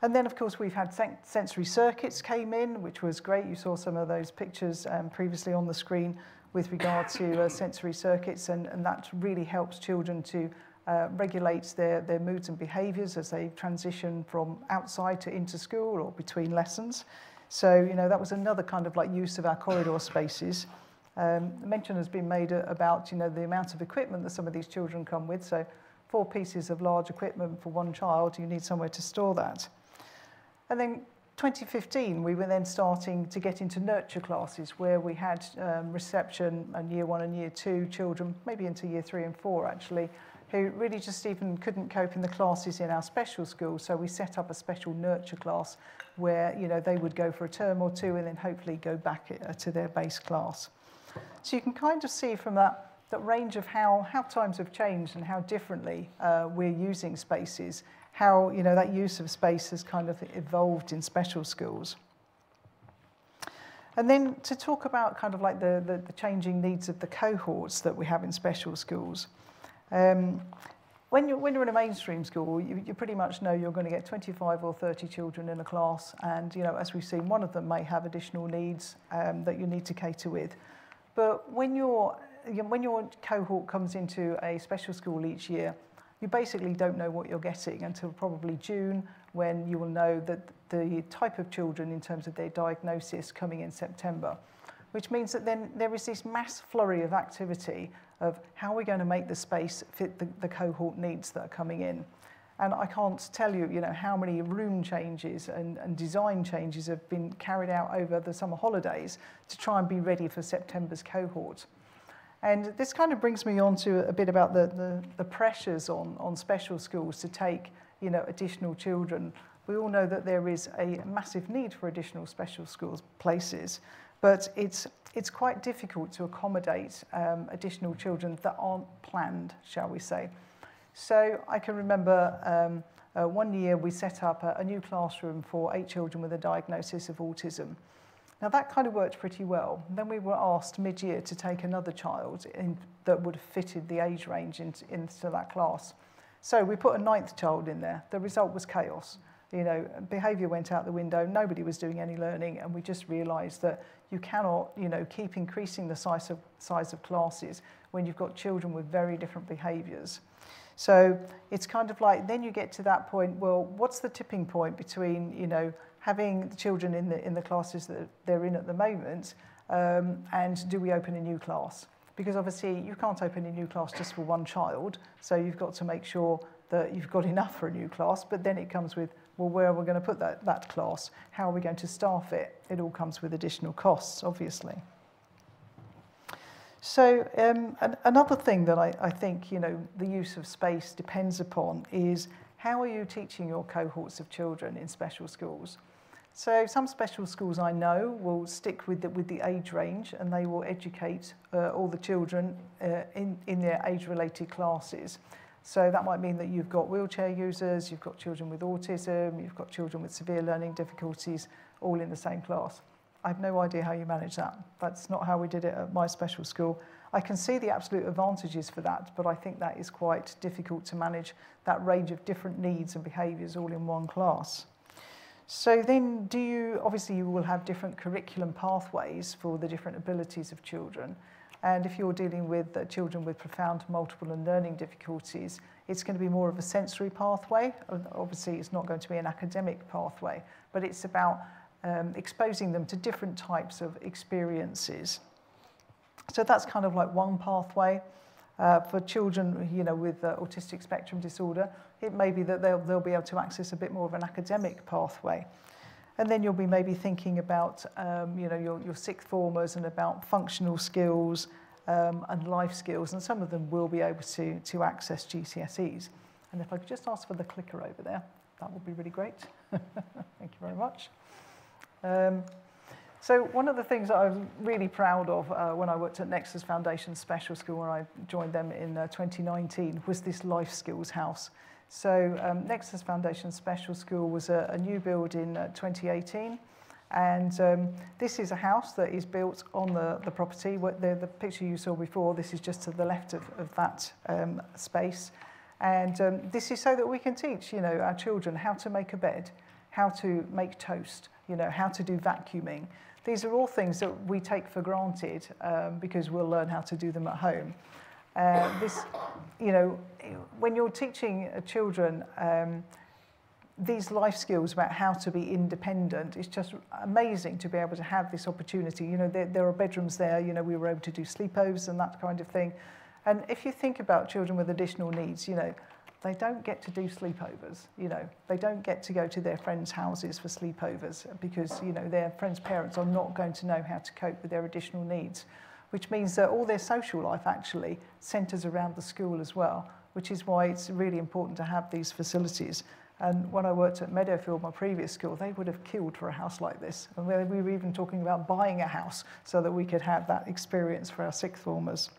And then, of course, we've had sensory circuits came in, which was great. You saw some of those pictures previously on the screen with regard to sensory circuits, and that really helps children to regulate their moods and behaviours as they transition from outside to into school or between lessons. So, you know, that was another kind of like use of our corridor spaces. Mention has been made about, you know, the amount of equipment that some of these children come with. So 4 pieces of large equipment for one child, you need somewhere to store that. And then 2015, we were then starting to get into nurture classes where we had reception and year 1 and year 2 children, maybe into year 3 and 4 actually, who really just even couldn't cope in the classes in our special school. So we set up a special nurture class where, you know, they would go for a term or 2 and then hopefully go back to their base class. So you can kind of see from that range of how times have changed and how differently we're using spaces, how, you know, that use of space has kind of evolved in special schools. And then to talk about kind of like the changing needs of the cohorts that we have in special schools. When you're in a mainstream school, you pretty much know you're going to get 25 or 30 children in a class, and, you know, as we've seen, one of them may have additional needs that you need to cater with. But when your cohort comes into a special school each year, you basically don't know what you're getting until probably June, when you will know that the type of children in terms of their diagnosis coming in September, which means that then there is this mass flurry of activity of how we're going to make the space fit the cohort needs that are coming in. And I can't tell you, you know, how many room changes and design changes have been carried out over the summer holidays to try and be ready for September's cohort. And this kind of brings me on to a bit about the pressures on special schools to take, you know, additional children. We all know that there is a massive need for additional special schools places, but it's quite difficult to accommodate additional children that aren't planned, shall we say. So I can remember one year we set up a new classroom for 8 children with a diagnosis of autism. Now that kind of worked pretty well. Then we were asked mid-year to take another child that would have fitted the age range into that class. So we put a 9th child in there. The result was chaos. You know, behaviour went out the window, nobody was doing any learning, and we just realised that you cannot, you know, keep increasing the size of classes when you've got children with very different behaviours. So it's kind of like, then you get to that point, well, what's the tipping point between, you know, having the children in the classes that they're in at the moment, and do we open a new class? Because obviously you can't open a new class just for one child, so you've got to make sure that you've got enough for a new class, but then it comes with, well, where are we going to put that class? How are we going to staff it? It all comes with additional costs, obviously. So another thing that I think, you know, the use of space depends upon is how are you teaching your cohorts of children in special schools? So some special schools I know will stick with the age range, and they will educate all the children in their age-related classes. So that might mean that you've got wheelchair users, you've got children with autism, you've got children with severe learning difficulties, all in the same class. I have no idea how you manage that. That's not how we did it at my special school. I can see the absolute advantages for that, but I think that is quite difficult to manage that range of different needs and behaviours all in one class. So then obviously you will have different curriculum pathways for the different abilities of children. And if you're dealing with children with profound multiple and learning difficulties, it's going to be more of a sensory pathway. Obviously, it's not going to be an academic pathway, but it's about exposing them to different types of experiences. So that's kind of like one pathway. For children, with autistic spectrum disorder, it may be that they'll be able to access a bit more of an academic pathway. And then you'll be maybe thinking about, your sixth formers and about functional skills and life skills, and some of them will be able to access GCSEs. And if I could just ask for the clicker over there, that would be really great. Thank you very much. So one of the things that I was really proud of when I worked at Nexus Foundation Special School, when I joined them in 2019, was this Life Skills House. So Nexus Foundation Special School was a new build in 2018. And this is a house that is built on the property. The picture you saw before, this is just to the left of that space. And this is so that we can teach, our children how to make a bed, how to make toast, how to do vacuuming. These are all things that we take for granted because we'll learn how to do them at home. When you're teaching children these life skills about how to be independent, it's just amazing to be able to have this opportunity. There are bedrooms there, we were able to do sleepovers and that kind of thing. And if you think about children with additional needs, they don't get to do sleepovers, They don't get to go to their friends' houses for sleepovers because, their friends' parents are not going to know how to cope with their additional needs, which means that all their social life actually centres around the school as well, which is why it's really important to have these facilities. And when I worked at Meadowfield, my previous school, they would have killed for a house like this. And we were even talking about buying a house so that we could have that experience for our sixth formers.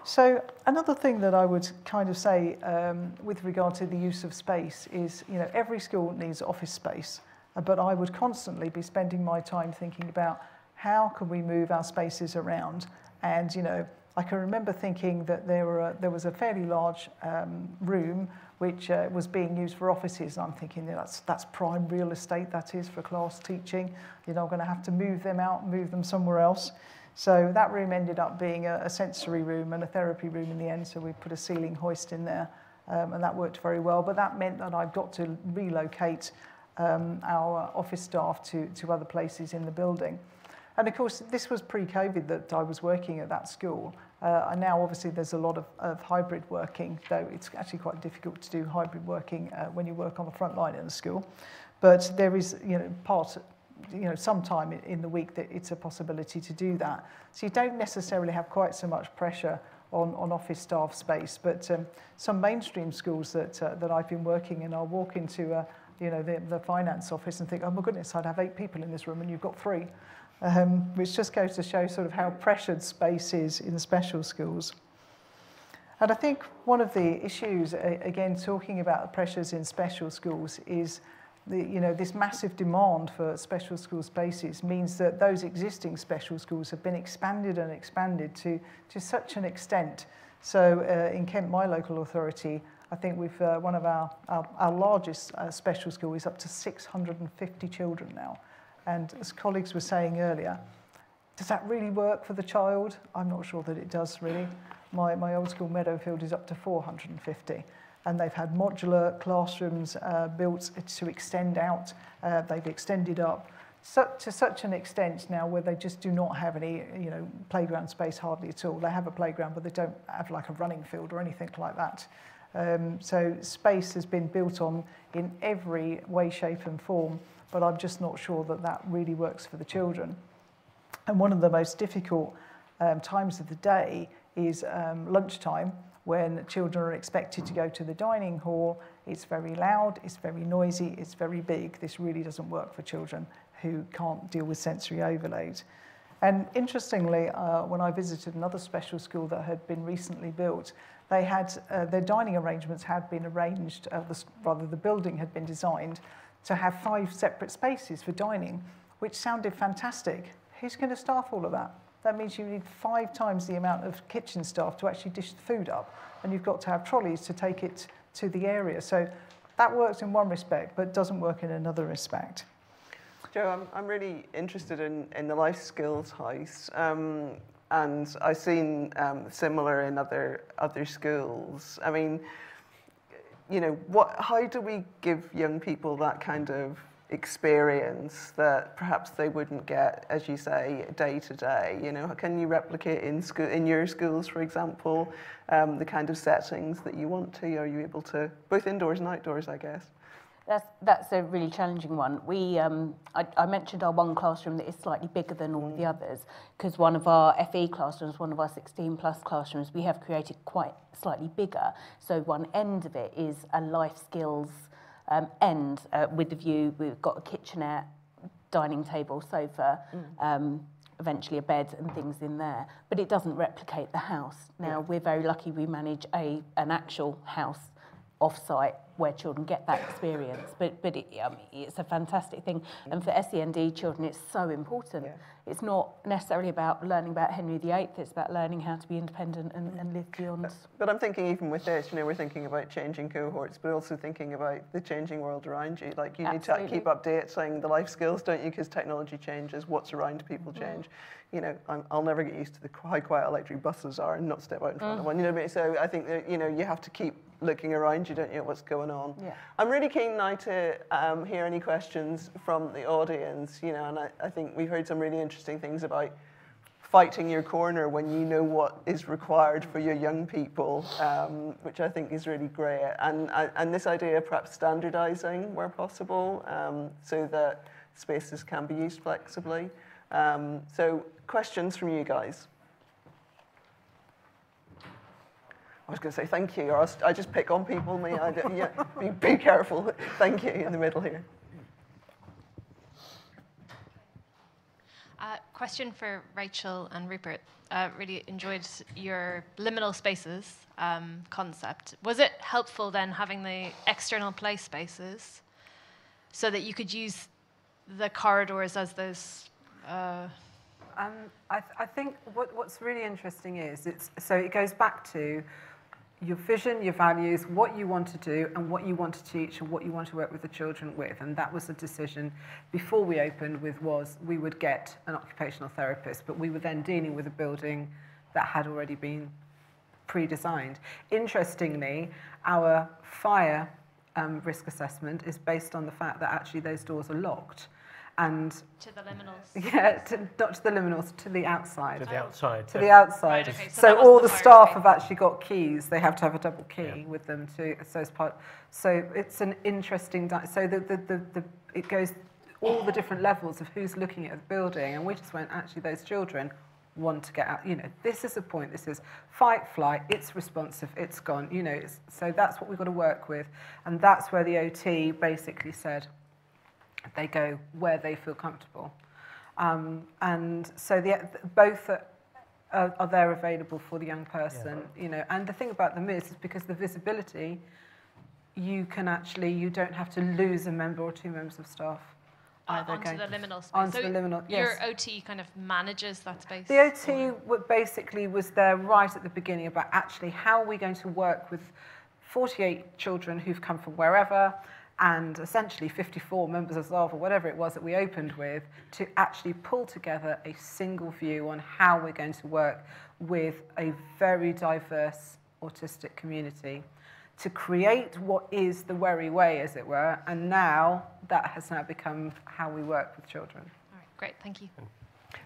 So another thing that I would kind of say with regard to the use of space is, every school needs office space, but I would constantly be spending my time thinking about how can we move our spaces around. And, I can remember thinking that there was a fairly large room which was being used for offices. And I'm thinking that's prime real estate, that is, for class teaching. I'm going to have to move them out, move them somewhere else. So that room ended up being a sensory room and a therapy room in the end, so we put a ceiling hoist in there, and that worked very well. But that meant that I've got to relocate our office staff to other places in the building. And of course, this was pre-COVID that I was working at that school. And now obviously there's a lot of hybrid working, though it's actually quite difficult to do hybrid working when you work on the front line in the school. But there is, some time in the week that it's a possibility to do that. So you don't necessarily have quite so much pressure on office staff space, but some mainstream schools that I've been working in, I'll walk into the finance office and think, oh my goodness, I'd have 8 people in this room and you've got 3, which just goes to show sort of how pressured space is in special schools. And I think one of the issues, again, talking about the pressures in special schools is this massive demand for special school spaces means that those existing special schools have been expanded and expanded to such an extent. So in Kent, my local authority, I think we've one of our largest special school is up to 650 children now. And as colleagues were saying earlier, does that really work for the child? I'm not sure that it does really. My old school Meadowfield is up to 450. And they've had modular classrooms built to extend out. They've extended up to such an extent now where they just do not have any, playground space hardly at all. They have a playground, but they don't have like a running field or anything like that. So space has been built on in every way, shape and form, but I'm just not sure that that really works for the children. And one of the most difficult times of the day is lunchtime, when children are expected to go to the dining hall it's very loud, it's very noisy, it's very big. This really doesn't work for children who can't deal with sensory overload. And interestingly, when I visited another special school that had been recently built, they had their dining arrangements had been arranged, the building had been designed to have 5 separate spaces for dining, which sounded fantastic. Who's going to staff all of that? That means you need 5 times the amount of kitchen staff to actually dish the food up, and you've got to have trolleys to take it to the area. So that works in one respect, but doesn't work in another respect. Joe, I'm really interested in the life skills house, and I've seen similar in other schools. I mean, you know, how do we give young people that kind of experience that perhaps they wouldn't get, as you say, day to day? You know, can you replicate in your schools, for example, the kind of settings that you want to? Are you able to, both indoors and outdoors, I guess? That's a really challenging one. I mentioned our one classroom that is slightly bigger than all the others, because one of our FE classrooms, one of our 16+ classrooms, we have created quite slightly bigger. So one end of it is a life skills end with the view. We've got a kitchenette, dining table, sofa, eventually a bed and things in there. But it doesn't replicate the house. Now, we're very lucky we manage an actual house off-site where children get that experience, but it's a fantastic thing, and for SEND children it's so important. It's not necessarily about learning about Henry VIII, it's about learning how to be independent and live beyond. But I'm thinking even with this, you know, we're thinking about changing cohorts, but also thinking about the changing world around you. Like, you need to keep updating the life skills, don't you, because technology changes, what's around people change. You know, I'll never get used to how quiet electric buses are and not step out in front of one, you know what I mean? So I think that, you know, you have to keep looking around you, don't you, at what's going on. I'm really keen now to hear any questions from the audience, you know, and I think we've heard some really interesting things about fighting your corner when you know what is required for your young people, which I think is really great. And this idea of perhaps standardising where possible, so that spaces can be used flexibly. So questions from you guys? I was going to say thank you, or I just pick on people. Be careful. Thank you in the middle here. Question for Rachel and Rupert. Really enjoyed your liminal spaces concept. Was it helpful then having the external play spaces so that you could use the corridors as those? I think what's really interesting is it goes back to your vision, your values, what you want to do and what you want to teach and what you want to work with the children with. And that was a decision before we opened was we would get an occupational therapist, but we were then dealing with a building that had already been pre-designed. Interestingly, our fire risk assessment is based on the fact that actually those doors are locked. And to the liminals. Yeah, not to the liminals, to the outside. To the outside. To the outside. Right, okay. So all the staff have actually got keys. They have to have a double key with them too. So it's an interesting. So it goes all the different levels of who's looking at the building, and we just went, actually those children want to get out. You know, this is the point. This is fight, flight. It's responsive. It's gone. You know, so that's what we've got to work with, and that's where the OT basically said. They go where they feel comfortable. And so both are there available for the young person, you know. And the thing about them is because the visibility, you don't have to lose a member or 2 members of staff. Onto the liminal space. Onto the liminal, yes. Your OT kind of manages that space? The OT basically was there right at the beginning about actually how are we going to work with 48 children who've come from wherever, and essentially 54 members of staff or whatever it was that we opened with, to actually pull together a single view on how we're going to work with a very diverse autistic community to create what is the Wherry way, as it were, and now that has now become how we work with children. All right, great, thank you.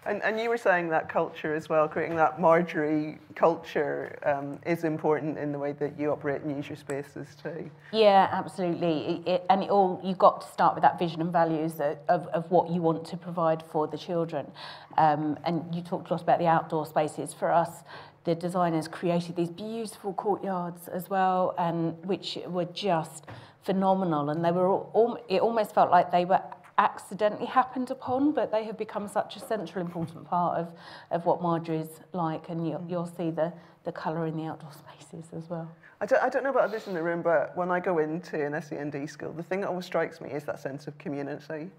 And you were saying that culture as well, creating that Marjorie culture is important in the way that you operate and use your spaces too. Yeah, absolutely. You've got to start with that vision and values of what you want to provide for the children. And you talked to us about the outdoor spaces. For us, the designers created these beautiful courtyards as well, and which were just phenomenal. And they were it almost felt like they were accidentally happened upon, but they have become such a central, important part of what Marjorie's like, and you'll see the colour in the outdoor spaces as well. I don't know about others in the room, but when I go into an SEND school, the thing that always strikes me is that sense of community.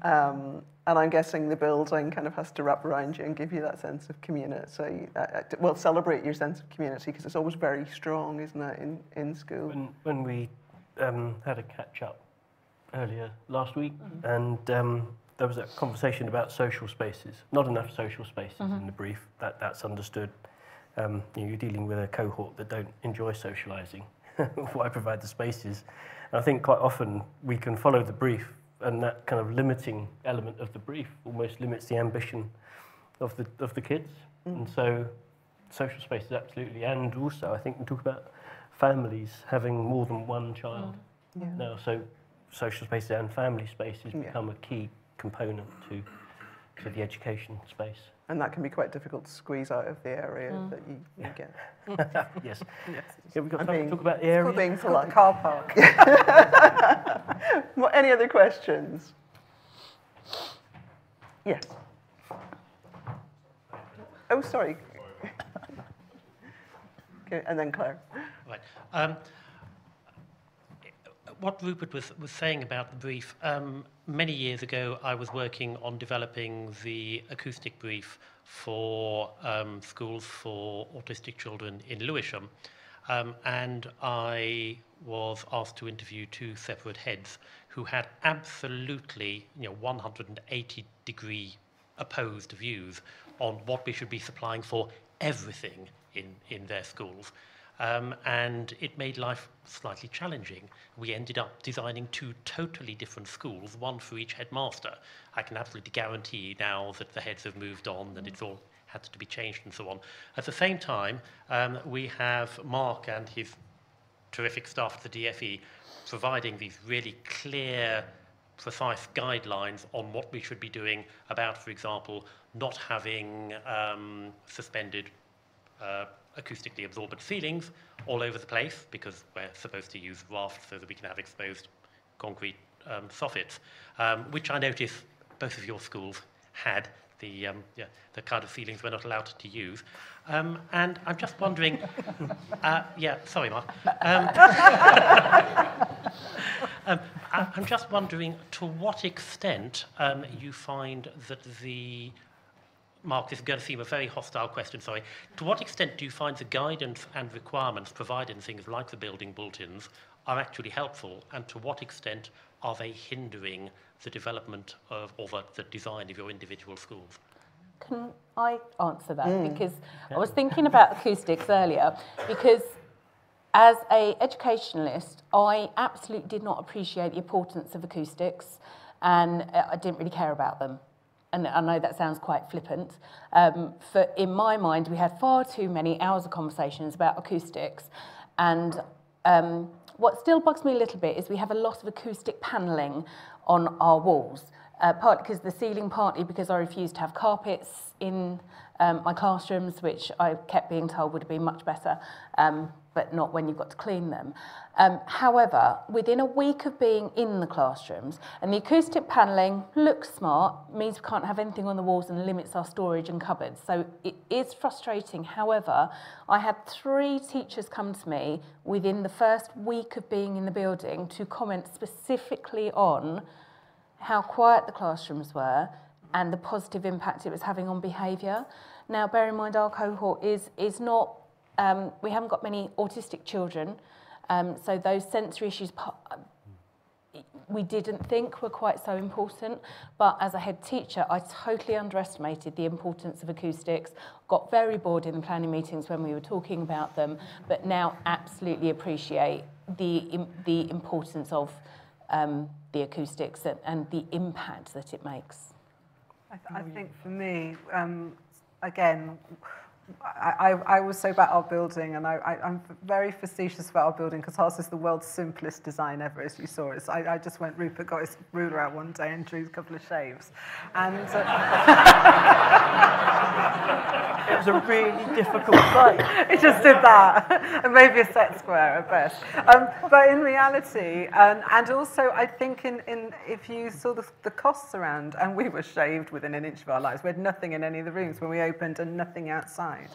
And I'm guessing the building kind of has to wrap around you and give you that sense of community. So, well, celebrate your sense of community, because it's always very strong, isn't it, in school? When we had a catch-up earlier last week, and there was a conversation about social spaces. Not enough social spaces in the brief. That's understood. You're dealing with a cohort that don't enjoy socialising. Why provide the spaces? And I think quite often we can follow the brief, and that kind of limiting element of the brief almost limits the ambition of the kids. And so social spaces, absolutely. And also I think we talk about families having more than one child now. So social spaces and family spaces become a key component to the education space. And that can be quite difficult to squeeze out of the area that you get. Yes. Yeah, we've got time to talk about the area. Being polite. Car park. Well, any other questions? Yes. Oh, sorry. Okay, and then Claire. Right. What Rupert was saying about the brief, many years ago I was working on developing the acoustic brief for schools for autistic children in Lewisham, and I was asked to interview two separate heads who had absolutely 180-degree opposed views on what we should be supplying for everything in their schools. And it made life slightly challenging. We ended up designing two totally different schools, one for each headmaster. I can absolutely guarantee now that the heads have moved on and it's all had to be changed and so on. At the same time, we have Mark and his terrific staff at the DFE providing these really clear, precise guidelines on what we should be doing about, for example, not having suspended acoustically absorbent ceilings all over the place, because we're supposed to use rafts so that we can have exposed concrete soffits, which I notice both of your schools had the kind of ceilings we're not allowed to use. And I'm just wondering, sorry, Mark. I'm just wondering to what extent you find that Mark, this is going to seem a very hostile question, sorry. To what extent do you find the guidance and requirements provided in things like the building bulletins are actually helpful, and to what extent are they hindering the development of, or the design of your individual schools? Can I answer that? Because I was thinking about acoustics earlier, because as an educationalist, I absolutely did not appreciate the importance of acoustics, and I didn't really care about them. And I know that sounds quite flippant. In my mind, we had far too many hours of conversations about acoustics. And what still bugs me a little bit is we have a lot of acoustic panelling on our walls. Partly because of the ceiling, partly because I refused to have carpets in my classrooms, which I kept being told would have been much better, but not when you've got to clean them. However, within a week of being in the classrooms, and the acoustic panelling looks smart, means we can't have anything on the walls and limits our storage and cupboards. So it is frustrating. However, I had 3 teachers come to me within the first week of being in the building to comment specifically on how quiet the classrooms were and the positive impact it was having on behaviour. Now, bear in mind, our cohort is not, we haven't got many autistic children, so those sensory issues we didn't think were quite so important, but as a head teacher, I totally underestimated the importance of acoustics, got very bored in the planning meetings when we were talking about them, but now absolutely appreciate the importance of the acoustics and the impact that it makes. I think for me, again, I was so about our building, and I'm very facetious about our building because ours is the world's simplest design ever, as you saw. I just went, Rupert got his ruler out one day and drew a couple of shaves. And It was a really difficult site. it just did that, and maybe a set square at best. But in reality, and also I think if you saw the costs around, and we were shaved within an inch of our lives. We had nothing in any of the rooms when we opened and nothing outside.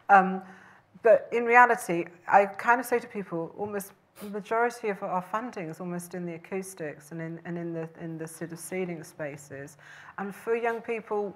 But in reality, I kind of say to people, almost the majority of our funding is almost in the acoustics and in the sort of seating spaces. And for young people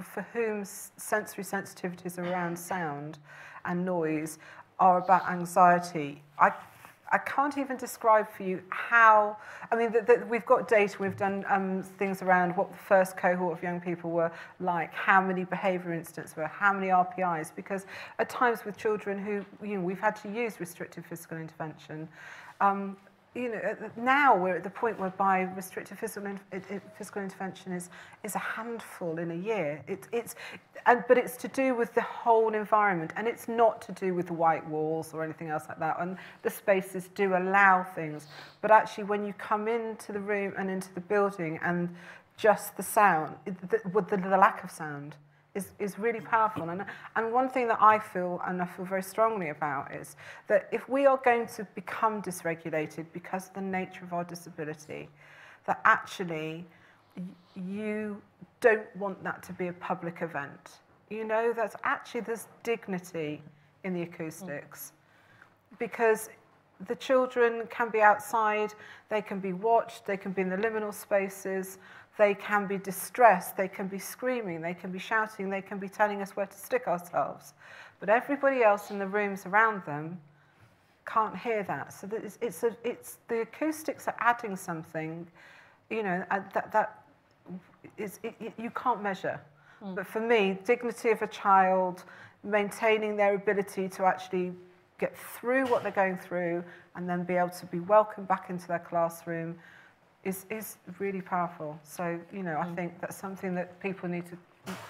for whom sensory sensitivities around sound and noise are about anxiety, I can't even describe for you how, I mean, we've got data, we've done things around what the first cohort of young people were like, how many behaviour incidents were, how many RPIs, because at times with children who, we've had to use restrictive physical intervention, now we're at the point whereby restrictive physical intervention is a handful in a year. But it's to do with the whole environment, and it's not to do with the white walls or anything else like that. And the spaces do allow things, but actually, when you come into the room and into the building, and just the sound, the lack of sound, is really powerful. And one thing that I feel, and I feel very strongly about, is that if we are going to become dysregulated because of the nature of our disability, that actually you don't want that to be a public event. That's actually, there's dignity in the acoustics. Because the children can be outside, they can be watched, they can be in the liminal spaces, they can be distressed, they can be screaming, they can be shouting, they can be telling us where to stick ourselves. But everybody else in the rooms around them can't hear that. So that it's the acoustics are adding something, that you can't measure. But for me, dignity of a child, maintaining their ability to actually get through what they're going through and then be able to be welcomed back into their classroom is really powerful. So, I think that's something that people need to...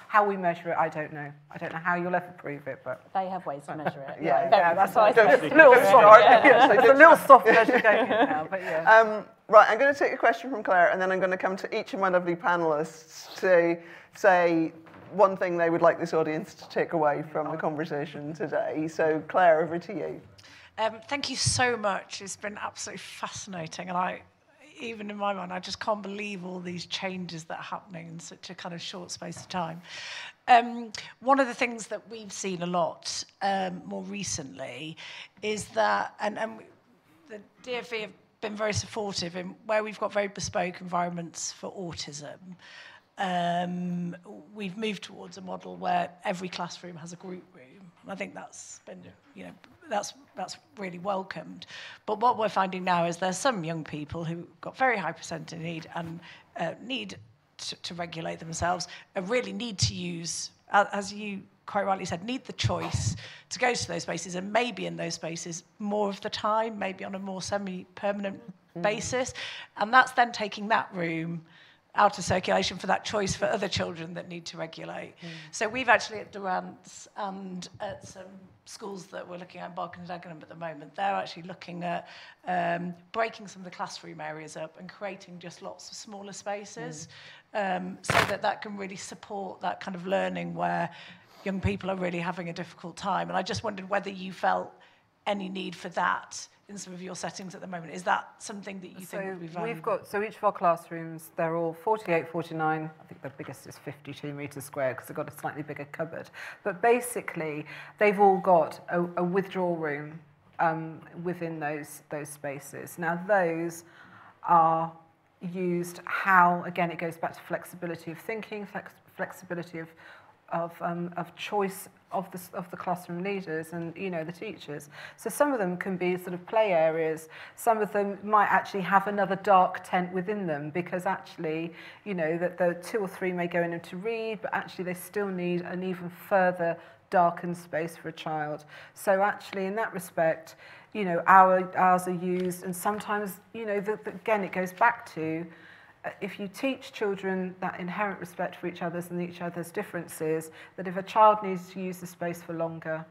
How we measure it, I don't know. I don't know how you'll ever prove it, but... They have ways to measure it. That's why it's a little soft. It's a little soft measure going in now, but yeah. Right, I'm going to take a question from Claire, and then I'm going to come to each of my lovely panellists to say one thing they would like this audience to take away from the conversation today. So, Claire, over to you. Thank you so much. It's been absolutely fascinating, and even in my mind, I just can't believe all these changes that are happening in such a kind of short space of time. One of the things that we've seen a lot more recently is that, and the DfE have been very supportive in where we've got very bespoke environments for autism. We've moved towards a model where every classroom has a group room. I think that's been, that's really welcomed. But what we're finding now is there's some young people who got very high percentage need and need to regulate themselves and really need to use, as you quite rightly said, need the choice to go to those spaces and maybe in those spaces more of the time, maybe on a more semi-permanent basis. And that's then taking that room out of circulation for that choice for other children that need to regulate. So we've actually at Durant's and at some schools that we're looking at, Barking and Dagenham at the moment, they're actually looking at breaking some of the classroom areas up and creating just lots of smaller spaces so that can really support that kind of learning where young people are really having a difficult time. And I just wondered whether you felt any need for that in some of your settings at the moment. Is that something that you think would be valuable? So each of our classrooms, they're all 48, 49, I think the biggest is 52 metres squared because they've got a slightly bigger cupboard. But basically, they've all got a withdrawal room within those spaces. Now, those are used how, again, it goes back to flexibility of thinking, flexibility of choice of the classroom leaders and the teachers. So some of them can be sort of play areas. Some of them might actually have another dark tent within them because actually that the 2 or 3 may go in to read, but actually they still need an even further darkened space for a child. So actually in that respect, ours are used, and sometimes again it goes back to if you teach children that inherent respect for each other's and each other's differences, that if a child needs to use the space for longer,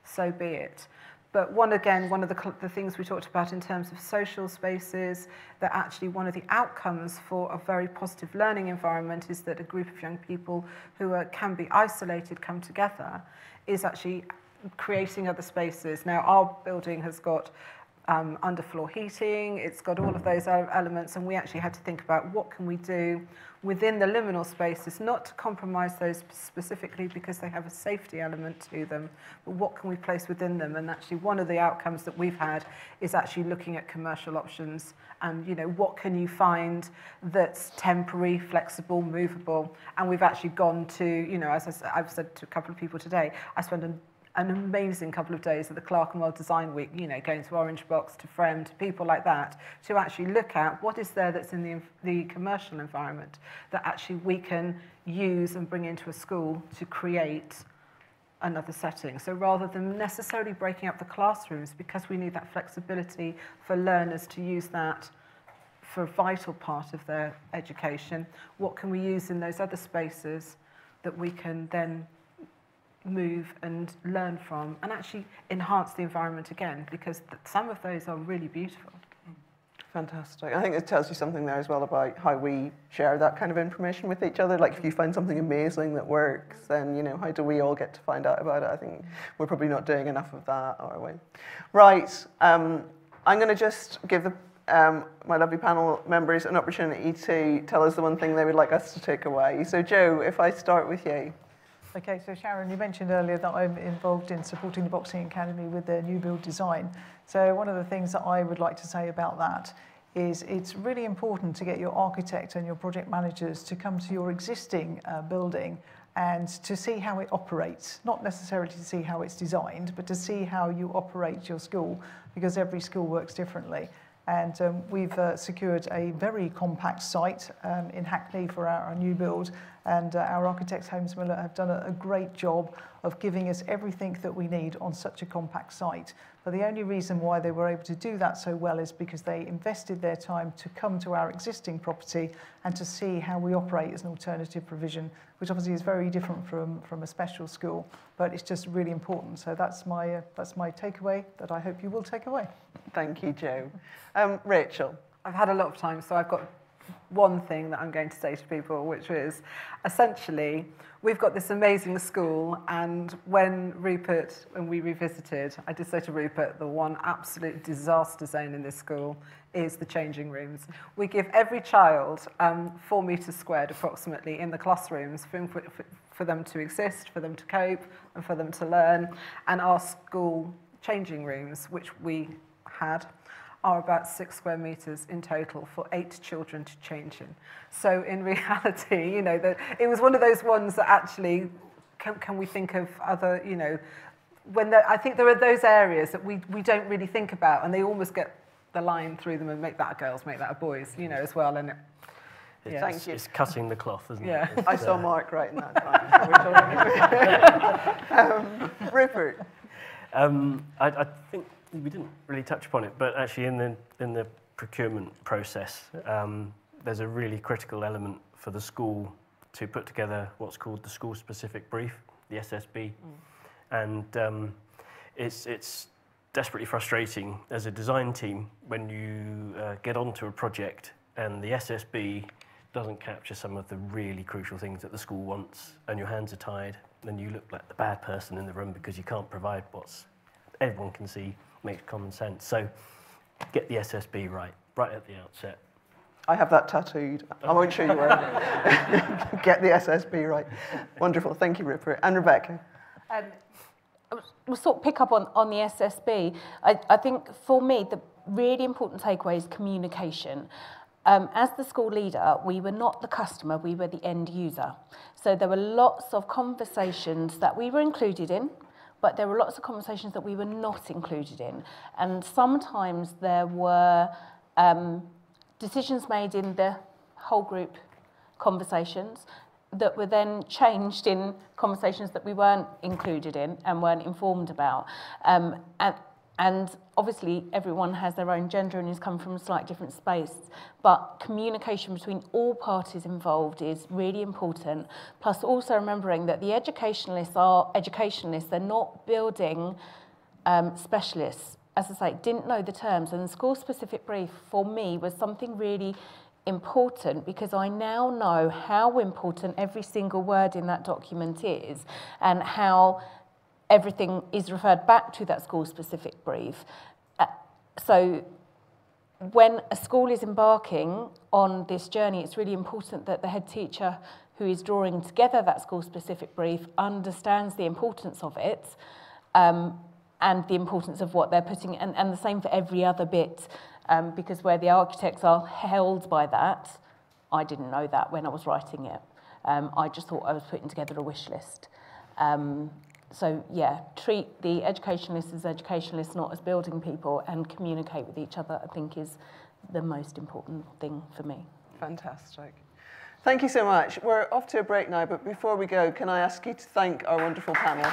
so be it. But one of the things we talked about in terms of social spaces, that actually one of the outcomes for a very positive learning environment is that a group of young people who can be isolated come together, is actually creating other spaces. Now, our building has got underfloor heating, it's got all of those elements, and we actually had to think about what can we do within the liminal spaces, not to compromise those specifically because they have a safety element to them, but what can we place within them? And actually one of the outcomes that we've had is actually looking at commercial options and, you know, what can you find that's temporary, flexible, movable? And we've actually gone to, you know, as I've said to a couple of people today, I spent an amazing couple of days at the Clerkenwell Design Week, you know, going to Orange Box, to Frem, to people like that, to actually look at what is there that's in the commercial environment that actually we can use and bring into a school to create another setting. So rather than necessarily breaking up the classrooms, because we need that flexibility for learners to use that for a vital part of their education, what can we use in those other spaces that we can then move and learn from and actually enhance the environment again, because some of those are really beautiful. Fantastic. I think it tells you something there as well about how we share that kind of information with each other. Like if you find something amazing that works, then, you know, how do we all get to find out about it? I think we're probably not doing enough of that, are we? Right. I'm going to just give my lovely panel members an opportunity to tell us the one thing they would like us to take away. So Jo, if I start with you. Okay, so Sharon, you mentioned earlier that I'm involved in supporting the Boxing Academy with their new build design. So one of the things that I would like to say about that is it's really important to get your architect and your project managers to come to your existing building and to see how it operates, not necessarily to see how it's designed, but to see how you operate your school, because every school works differently. And we've secured a very compact site in Hackney for our new build, and our architects, Holmes Miller, have done a great job of giving us everything that we need on such a compact site. But the only reason why they were able to do that so well is because they invested their time to come to our existing property and to see how we operate as an alternative provision, which obviously is very different from a special school, but it's just really important. So that's my takeaway that I hope you will take away. Thank you, Jo. Rachel. I've had a lot of time, so I've got one thing that I'm going to say to people, which is essentially we've got this amazing school, and when we revisited, I did say to Rupert, the one absolute disaster zone in this school is the changing rooms. We give every child 4 meters squared approximately in the classrooms for them to exist, for them to cope, and for them to learn. And our school changing rooms, which we had, are about 6 square meters in total for 8 children to change in. So in reality, you know, it was one of those ones that actually, can we think of other, you know, I think there are those areas that we don't really think about, and they almost get the line through them and make that a girls, make that a boys, you know, as well. And Thank you. It's cutting the cloth, isn't it? It's, I saw Mark right in that time. Rupert. I think we didn't really touch upon it, but actually in the procurement process, there's a really critical element for the school to put together what's called the school-specific brief, the SSB, and it's desperately frustrating as a design team when you get onto a project and the SSB doesn't capture some of the really crucial things that the school wants, and your hands are tied, then you look like the bad person in the room because you can't provide what's everyone can see. Makes common sense. So get the SSB right at the outset. I have that tattooed. I won't show you where. Get the SSB right. Wonderful. Thank you, Rupert. And Rebecca. We'll sort of pick up on the SSB. I think for me, the really important takeaway is communication. As the school leader, we were not the customer, we were the end user. So there were lots of conversations that we were included in, but there were lots of conversations that we were not included in. And sometimes there were decisions made in the whole group conversations that were then changed in conversations that we weren't included in and weren't informed about. And And obviously everyone has their own gender and has come from a slightly different space, but communication between all parties involved is really important. Plus also remembering that the educationalists are educationalists, they're not building specialists. As I say, didn't know the terms, and the school-specific brief for me was something really important because I now know how important every single word in that document is and how everything is referred back to that school-specific brief. So when a school is embarking on this journey, it's really important that the head teacher who is drawing together that school-specific brief understands the importance of it and the importance of what they're putting, and the same for every other bit, because where the architects are held by that, I didn't know that when I was writing it. I just thought I was putting together a wish list. So yeah, treat the educationalists as educationalists, not as building people, and communicate with each other, I think, is the most important thing for me. Fantastic. Thank you so much. We're off to a break now, but before we go, can I ask you to thank our wonderful panel?